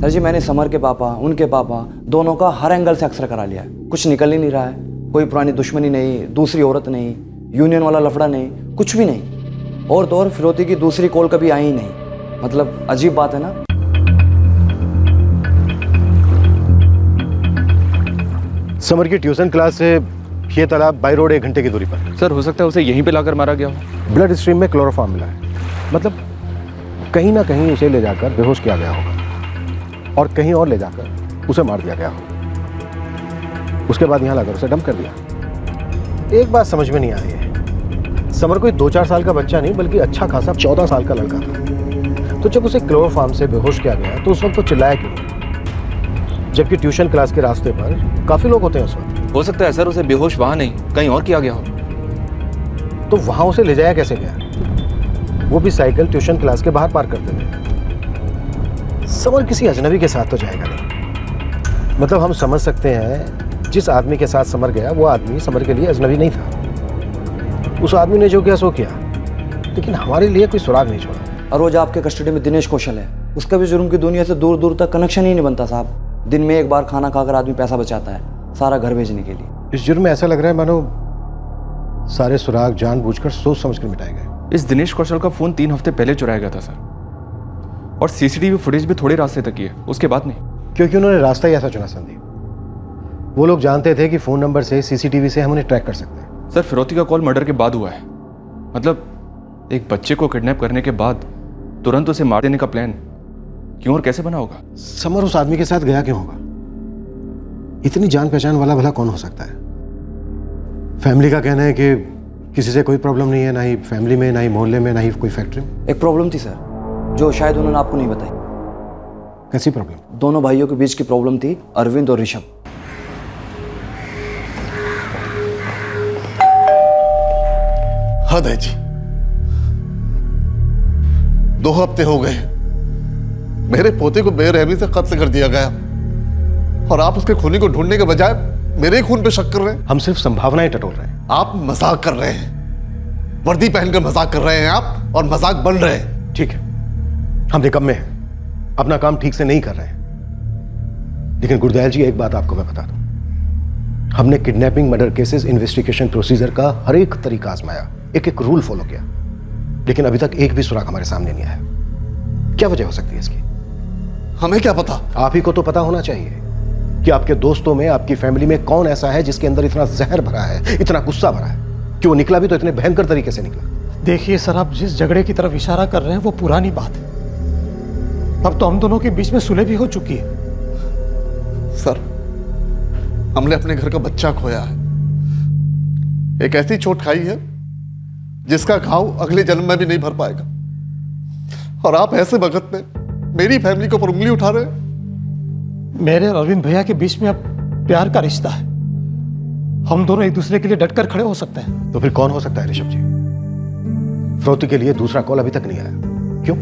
A: सर जी, मैंने समर के पापा, उनके पापा, दोनों का हर एंगल से एक्सरे करा लिया है, कुछ निकल ही नहीं रहा है। कोई पुरानी दुश्मनी नहीं, दूसरी औरत नहीं, यूनियन वाला लफड़ा नहीं, कुछ भी नहीं। और तो और फिरौती की दूसरी कॉल कभी आई ही नहीं। मतलब अजीब बात है ना।
Q: समर की ट्यूशन क्लास से ये तालाब बाई रोड 1 घंटे की दूरी पर।
T: सर हो सकता है उसे यहीं पे लाकर मारा गया हो।
Q: ब्लड स्ट्रीम में क्लोरोफॉर्म मिला है, मतलब कहीं ना कहीं उसे ले जाकर बेहोश किया गया होगा और कहीं और ले जाकर उसे मार दिया गया होगा। उसके बाद यहाँ लाकर उसे डंप कर दिया। एक बात समझ में नहीं आ रही है, समर कोई 2-4 साल का बच्चा नहीं बल्कि अच्छा खासा 14 साल का लड़का था। तो जब उसे क्लोरोफार्म से बेहोश किया गया तो उस वक्त तो चिल्लाया क्यों, जबकि ट्यूशन क्लास के रास्ते पर काफी लोग होते हैं उस वक्त।
T: हो सकता है सर उसे बेहोश वहां नहीं कहीं और किया गया हो।
Q: तो वहां उसे ले जाया कैसे गया, वो भी साइकिल ट्यूशन क्लास के बाहर पार्क करते हुए। समर किसी अजनबी के साथ तो जाएगा नहीं। मतलब हम समझ सकते हैं जिस आदमी के साथ समर गया वो आदमी समर के लिए अजनबी नहीं था। उस आदमी ने जो किया सो किया, लेकिन हमारे लिए कोई सुराग नहीं छोड़ा।
A: और वो जो आपके कस्टडी में दिनेश कौशल है, उसका भी जुर्म की दुनिया से दूर दूर तक कनेक्शन ही नहीं बनता साहब। दिन में एक बार खाना खाकर आदमी पैसा बचाता है सारा घर भेजने के लिए।
Q: इस जुर्म में ऐसा लग रहा है मानो सारे सुराग जानबूझकर सोच समझकर मिटाए गए।
T: इस दिनेश कौशल का फोन 3 हफ्ते पहले चुराया गया था सर, और सीसीटीवी फुटेज भी थोड़े रास्ते तक ही है, उसके बाद नहीं।
Q: क्योंकि उन्होंने रास्ता ही ऐसा चुना संदीप। वो लोग जानते थे कि फोन नंबर से सीसीटीवी से हम उन्हें ट्रैक कर सकते हैं।
T: सर फिरौती का कॉल मर्डर के बाद हुआ है, मतलब एक बच्चे को किडनैप करने के बाद तुरंत उसे मार देने का प्लान क्यों और कैसे बना होगा?
Q: समर उस आदमी के साथ गया क्यों होगा? इतनी जान पहचान वाला भला कौन हो सकता है? फैमिली का कहना है कि किसी से कोई प्रॉब्लम नहीं है, ना ही फैमिली में, ना ही मोहल्ले में, ना ही कोई फैक्ट्री में।
A: एक प्रॉब्लम थी सर जो शायद उन्होंने आपको नहीं बताई।
Q: कैसी प्रॉब्लम?
A: दोनों भाइयों के बीच की प्रॉब्लम थी, अरविंद और ऋषभ।
H: हद है जी, 2 हफ्ते हो गए मेरे पोते को बेरहमी से कत्ल कर दिया गया और आप उसके खूनी को ढूंढने के बजाय मेरे खून पे शक कर रहे हैं।
Q: हम सिर्फ संभावनाएं टटोल रहे हैं।
H: आप मजाक कर रहे हैं, वर्दी पहनकर मजाक कर रहे हैं आप, और मजाक बन रहे हैं।
Q: ठीक है, हम निकम्मे हैं, अपना काम ठीक से नहीं कर रहे हैं। लेकिन गुरदयाल जी, एक बात आपको मैं बता दूं, हमने kidnapping murder cases investigation procedure का हर एक तरीका आजमाया, एक एक रूल फॉलो किया, लेकिन अभी तक एक भी सुराग हमारे सामने नहीं आया। क्या वजह हो सकती है इसकी?
H: हमें क्या पता?
Q: आप ही को तो पता होना चाहिए कि आपके दोस्तों में, आपकी फैमिली में कौन ऐसा है जिसके अंदर इतना जहर भरा है, इतना गुस्सा भरा है कि वो निकला भी तो इतने भयंकर तरीके से निकला।
F: देखिए सर, आप जिस झगड़े की तरफ इशारा कर रहे हैं वो पुरानी बात है। अब तो हम दोनों के बीच में सुलह भी हो चुकी है।
H: सर, हमने अपने घर का बच्चा खोया है, एक ऐसी चोट खाई है जिसका घाव अगले जन्म में भी नहीं भर पाएगा, और आप ऐसे वक्त में मेरी फैमिली के ऊपर उंगली उठा रहे हैं।
F: मेरे और अरविंद भैया के बीच में अब प्यार का रिश्ता है, हम दोनों एक दूसरे के लिए डटकर खड़े हो सकते हैं।
Q: तो फिर कौन हो सकता है ऋषभ जी? फिरौती के लिए दूसरा कॉल अभी तक नहीं आया। क्यों?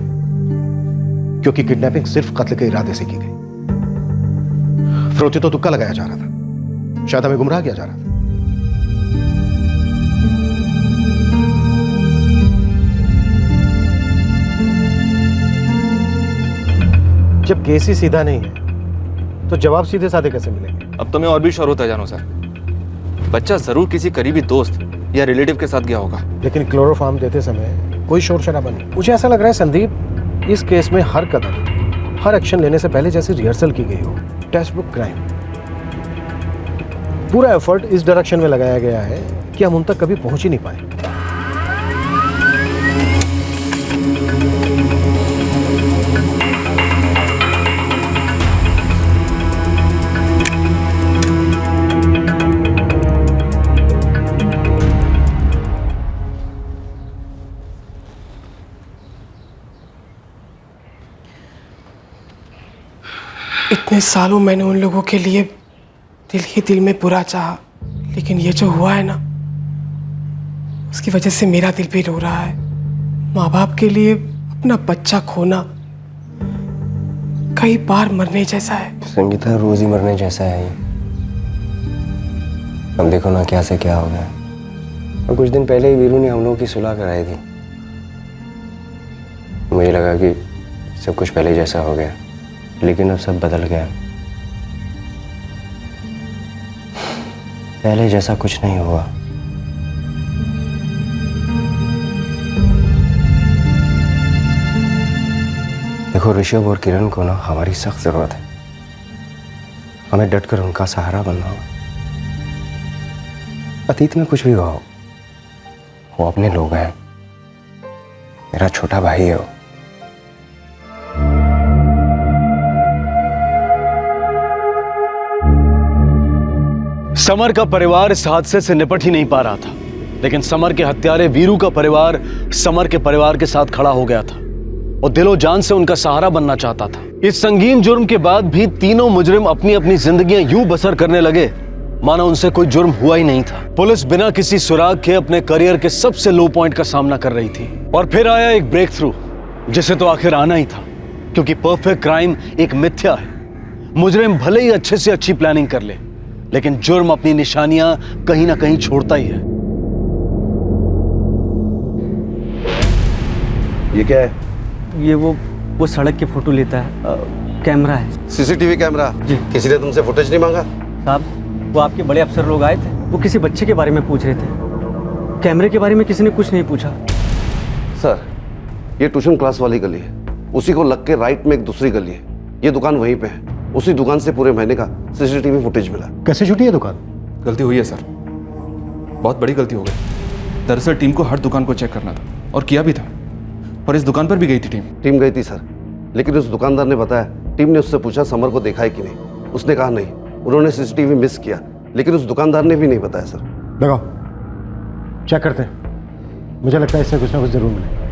Q: क्योंकि किडनैपिंग सिर्फ कत्ल के इरादे से की गई। फिरौती तो तुक्का लगाया जा रहा था, शायद हमें गुमराह किया जा रहा था। जब केस ही सीधा नहीं है तो जवाब सीधे साधे कैसे मिलेंगे?
T: अब तो मैं और भी श्योर होता जानो सर, बच्चा जरूर किसी करीबी दोस्त या रिलेटिव के साथ गया होगा।
Q: लेकिन क्लोरोफार्म देते समय कोई शोर शराबा नहीं। मुझे ऐसा लग रहा है संदीप, इस केस में हर कदम, हर एक्शन लेने से पहले जैसे रिहर्सल की गई हो, टेक्स्ट बुक क्राइम। पूरा एफर्ट इस डायरेक्शन में लगाया गया है कि हम उन तक कभी पहुंच ही नहीं पाए।
L: इतने सालों मैंने उन लोगों के लिए दिल ही दिल में बुरा चाहा, लेकिन ये जो हुआ है ना, उसकी वजह से मेरा दिल भी रो रहा है। माँ बाप के लिए अपना बच्चा खोना कई बार मरने जैसा है।
K: संगीता, रोज ही मरने जैसा है ये। अब देखो ना क्या से क्या हो गया। और कुछ दिन पहले ही वीरू ने हम लोगों की सुलह कराई थी। मुझे लगा कि सब कुछ पहले जैसा हो गया, लेकिन अब सब बदल गया। पहले जैसा कुछ नहीं हुआ। देखो, ऋषभ और किरण को ना हमारी सख्त जरूरत है। हमें डटकर उनका सहारा बनना होगा। अतीत में कुछ भी हुआ हो, वो अपने लोग हैं। मेरा छोटा भाई है वो।
M: समर का परिवार इस हादसे से निपट ही नहीं पा रहा था, लेकिन समर के हत्यारे वीरू का परिवार समर के परिवार के साथ खड़ा हो गया था और दिलो जान से उनका सहारा बनना चाहता था। इस संगीन जुर्म के बाद भी तीनों मुजरिम अपनी अपनी जिंदगियां यूं बसर करने लगे मानो उनसे कोई जुर्म हुआ ही नहीं था। पुलिस बिना किसी सुराग के अपने करियर के सबसे लो पॉइंट का सामना कर रही थी और फिर आया एक ब्रेक थ्रू, जिसे तो आखिर आना ही था, क्योंकि परफेक्ट क्राइम एक मिथ्या है। मुजरिम भले ही अच्छे से अच्छी प्लानिंग कर ले, लेकिन जुर्म अपनी निशानियां कहीं ना कहीं छोड़ता ही है।
O: ये क्या है? ये वो सड़क की फोटो लेता है, कैमरा है।
H: CCTV camera? जी। किसी ने तुमसे फुटेज नहीं मांगा?
O: साहब, वो आपके बड़े अफसर लोग आए थे, वो किसी बच्चे के बारे में पूछ रहे थे, कैमरे के बारे में किसी ने कुछ नहीं पूछा।
H: सर, ये ट्यूशन क्लास वाली गली है, उसी को लग के राइट में एक दूसरी गली है, ये दुकान वहीं पे है। उसी दुकान से पूरे महीने का सीसीटीवी फुटेज मिला।
Q: कैसे छूटी है दुकान?
T: गलती हुई है सर, बहुत बड़ी गलती हो गई। दरअसल टीम को हर दुकान को चेक करना था और किया भी था, और इस दुकान पर भी गई थी टीम
H: गई थी सर, लेकिन उस दुकानदार ने बताया, टीम ने उससे पूछा समर को देखा है कि नहीं, उसने कहा नहीं। उन्होंने सीसीटीवी मिस किया, लेकिन उस दुकानदार ने भी नहीं बताया सर।
Q: लगाओ, चेक करते हैं, मुझे लगता है इससे कुछ ना कुछ जरूर मिलेगा।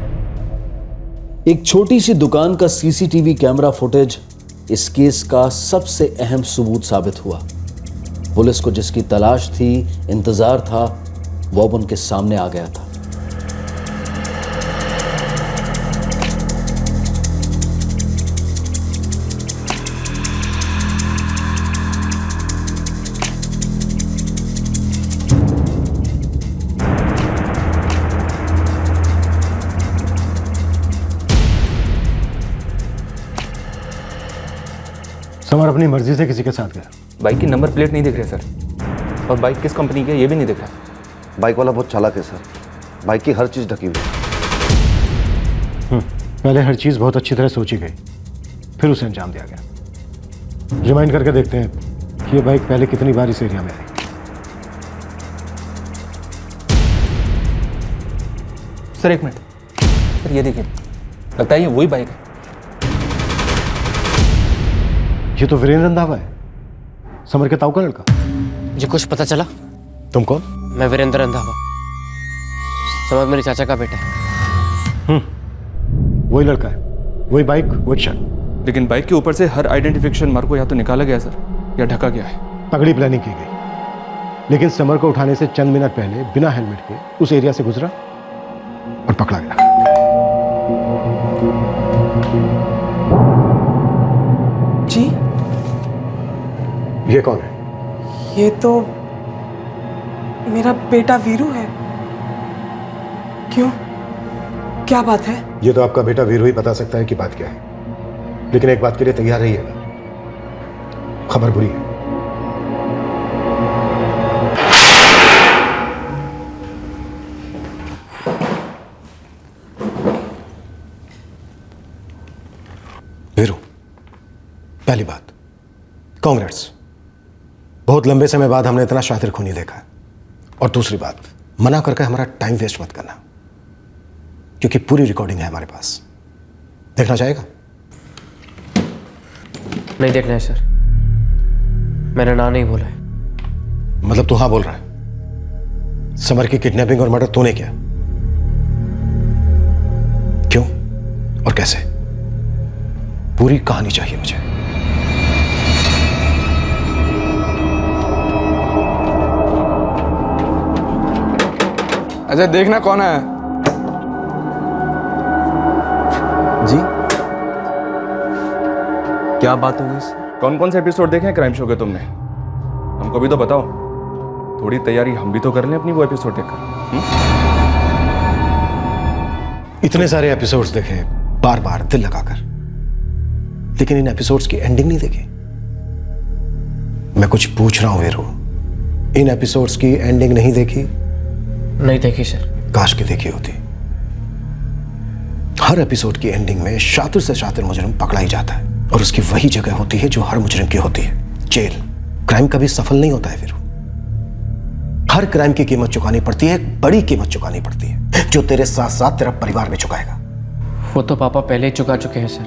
M: एक छोटी सी दुकान का सीसीटीवी कैमरा फुटेज इस केस का सबसे अहम सबूत साबित हुआ। पुलिस को जिसकी तलाश थी, इंतजार था, वो अब उनके सामने आ गया था।
Q: समर अपनी मर्जी से किसी के साथ गया।
T: बाइक की नंबर प्लेट नहीं दिख रही सर, और बाइक किस कंपनी की है ये भी नहीं दिख रहा।
H: बाइक वाला बहुत चालाक है सर, बाइक की हर चीज ढकी हुई है।
Q: पहले हर चीज बहुत अच्छी तरह सोची गई, फिर उसे अंजाम दिया गया। रिमाइंड करके देखते हैं कि ये बाइक पहले कितनी बार इस एरिया में आई।
T: सर एक मिनट, सर ये देखिए, लगता है ये वही बाइक है।
Q: ये तो वीरेंद्र रंधावा है, समर के ताऊ का लड़का।
B: जी कुछ पता चला?
Q: तुम कौन?
B: मैं वीरेंद्र रंधावा, समर मेरे चाचा का बेटा है।
Q: वही लड़का है, वही बाइक, वही शर्ट।
T: लेकिन बाइक के ऊपर से हर आइडेंटिफिकेशन मार्क को या तो निकाला गया सर, या ढका गया है।
Q: तगड़ी प्लानिंग की गई, लेकिन समर को उठाने से चंद मिनट पहले बिना हेलमेट के उस एरिया से गुजरा और पकड़ा गया।
L: जी,
Q: ये कौन है?
L: ये तो मेरा बेटा वीरू है। क्यों, क्या बात है?
Q: ये तो आपका बेटा वीरू ही बता सकता है कि बात क्या है, लेकिन एक बात के लिए तैयार रहिएगा, खबर बुरी है। वीरू, पहली बात कांग्रेस, बहुत लंबे समय बाद हमने इतना शातिर खूनी देखा। और दूसरी बात, मना करके हमारा टाइम वेस्ट मत करना, क्योंकि पूरी रिकॉर्डिंग है हमारे पास। देखना चाहेगा?
B: नहीं देखना है सर, मैंने ना नहीं बोला है।
Q: मतलब तू हाँ बोल रहा है? समर की किडनैपिंग और मर्डर तूने किया? क्यों और कैसे? पूरी कहानी चाहिए मुझे।
C: अच्छा देखना कौन है।
T: जी क्या बात हो गई? कौन कौन से एपिसोड देखे हैं क्राइम शो के तुमने? हमको भी तो बताओ, थोड़ी तैयारी हम भी तो कर लें अपनी वो एपिसोड देखकर।
Q: इतने सारे एपिसोड्स देखे बार बार दिल लगाकर, लेकिन इन एपिसोड्स की एंडिंग नहीं देखी। मैं कुछ पूछ रहा हूं वीरू, इन एपिसोड्स की एंडिंग नहीं देखी?
B: नहीं देखी सर।
Q: काश की देखी होती। हर एपिसोड की एंडिंग में शातिर से शातिर मुजरिम पकड़ा ही जाता है, और उसकी वही जगह होती है जो हर मुजरिम की होती है, जेल। क्राइम कभी सफल नहीं होता है वीरू। हर क्राइम की कीमत चुकानी पड़ती है, एक बड़ी कीमत चुकानी पड़ती है, जो तेरे साथ साथ तेरा परिवार भी चुकाएगा।
B: वो तो पापा पहले ही चुका चुके हैं सर।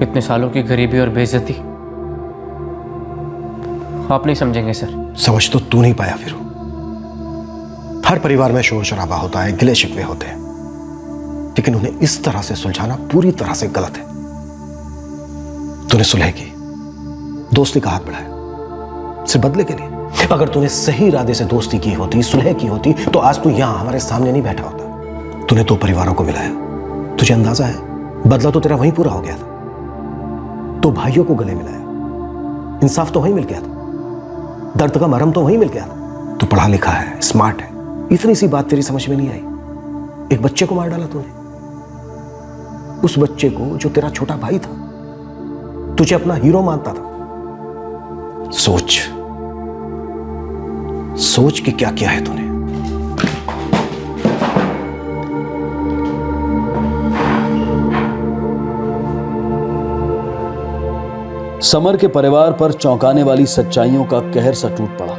B: इतने सालों की गरीबी और बेइज्जती, आप नहीं समझेंगे सर।
H: समझ तो तू नहीं पाया फिर। हर परिवार में शोर शराबा होता है, गिले शिकवे होते हैं, लेकिन उन्हें इस तरह से सुलझाना पूरी तरह से गलत है। तूने सुलह की, दोस्ती का हाथ बढ़ाया सिर्फ बदले के लिए। अगर तूने सही इरादे से दोस्ती की होती, सुलह की होती, तो आज तू यहां हमारे सामने नहीं बैठा होता। तूने दो परिवारों को मिलाया, तुझे अंदाजा है बदला तो तेरा वहीं पूरा हो गया था। तो भाइयों को गले मिलाया, इंसाफ तो वहीं मिल गया था, दर्द का मरहम तो वहीं मिल गया था। तू पढ़ा लिखा है, स्मार्ट है, इतनी सी बात तेरी समझ में नहीं आई। एक बच्चे को मार डाला तूने, उस बच्चे को जो तेरा छोटा भाई था, तुझे अपना हीरो मानता था। सोच सोच कि क्या किया है तूने।
M: समर के परिवार पर चौंकाने वाली सच्चाइयों का कहर सा टूट पड़ा।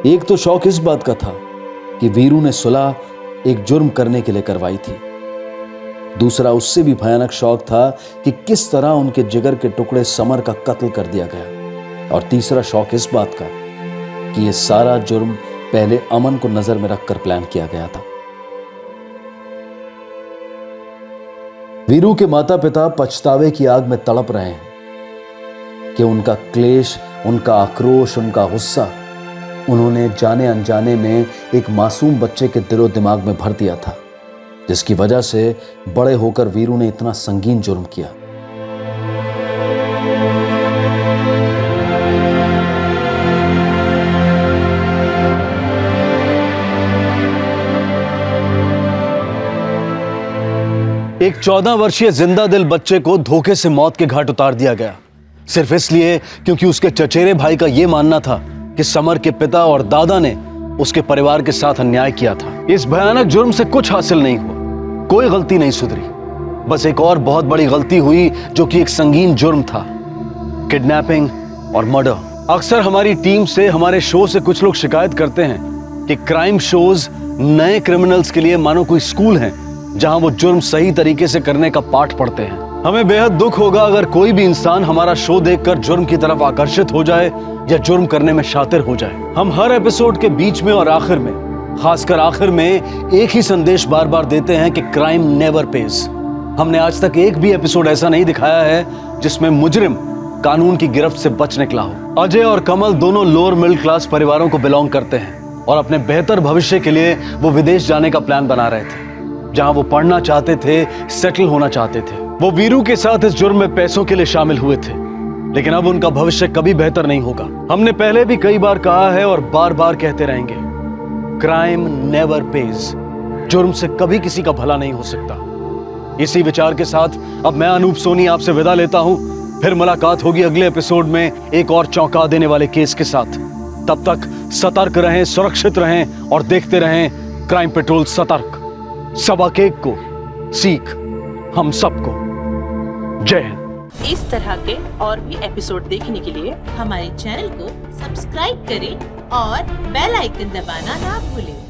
M: एक तो शौक इस बात का था कि वीरू ने सुलह एक जुर्म करने के लिए करवाई थी। दूसरा उससे भी भयानक शौक था कि किस तरह उनके जिगर के टुकड़े समर का कत्ल कर दिया गया। और तीसरा शौक इस बात का कि यह सारा जुर्म पहले अमन को नजर में रखकर प्लान किया गया था। वीरू के माता पिता पछतावे की आग में तड़प रहे हैं कि उनका क्लेश, उनका आक्रोश, उनका गुस्सा उन्होंने जाने अनजाने में एक मासूम बच्चे के दिलो दिमाग में भर दिया था, जिसकी वजह से बड़े होकर वीरू ने इतना संगीन जुर्म किया। एक 14 वर्षीय जिंदा दिल बच्चे को धोखे से मौत के घाट उतार दिया गया, सिर्फ इसलिए क्योंकि उसके चचेरे भाई का यह मानना था कि समर के पिता और दादा ने उसके परिवार के साथ अन्याय किया था। इस भयानक जुर्म से कुछ हासिल नहीं हुआ, कोई गलती नहीं सुधरी, बस एक और बहुत बड़ी गलती हुई जो कि एक संगीन जुर्म था, किडनैपिंग और मर्डर। अक्सर हमारी टीम से, हमारे शो से कुछ लोग शिकायत करते हैं कि क्राइम शोज नए क्रिमिनल्स के लिए मानो कोई स्कूल है जहां वो जुर्म सही तरीके से करने का पाठ पढ़ते हैं। हमें बेहद दुख होगा अगर कोई भी इंसान हमारा शो देखकर जुर्म की तरफ आकर्षित हो जाए या जुर्म करने में शातिर हो जाए। हम हर एपिसोड के बीच में और आखिर में, खासकर आखिर में, एक ही संदेश बार बार देते हैं कि क्राइम नेवर पेज। हमने आज तक एक भी एपिसोड ऐसा नहीं दिखाया है जिसमें मुजरिम कानून की गिरफ्त से बच निकला हो। अजय और कमल दोनों लोअर मिडिल क्लास परिवारों को बिलोंग करते हैं और अपने बेहतर भविष्य के लिए वो विदेश जाने का प्लान बना रहे थे, जहां वो पढ़ना चाहते थे, सेटल होना चाहते थे। वो वीरू के साथ इस जुर्म में पैसों के लिए शामिल हुए थे, लेकिन अब उनका भविष्य कभी बेहतर नहीं होगा। हमने पहले भी कई बार कहा है और बार बार कहते रहेंगे, क्राइम नेवर पेज। जुर्म से कभी किसी का भला नहीं हो सकता। इसी विचार के साथ अब मैं अनूप सोनी आपसे विदा लेता हूं। फिर मुलाकात होगी अगले एपिसोड में एक और चौंका देने वाले केस के साथ। तब तक सतर्क रहें, सुरक्षित रहें और देखते रहें क्राइम पेट्रोल सतर्क। सबा केक को सीख हम सबको। जय हिंद।
P: इस तरह के और भी एपिसोड देखने के लिए हमारे चैनल को सब्सक्राइब करें और बेल आइकन दबाना ना भूलें।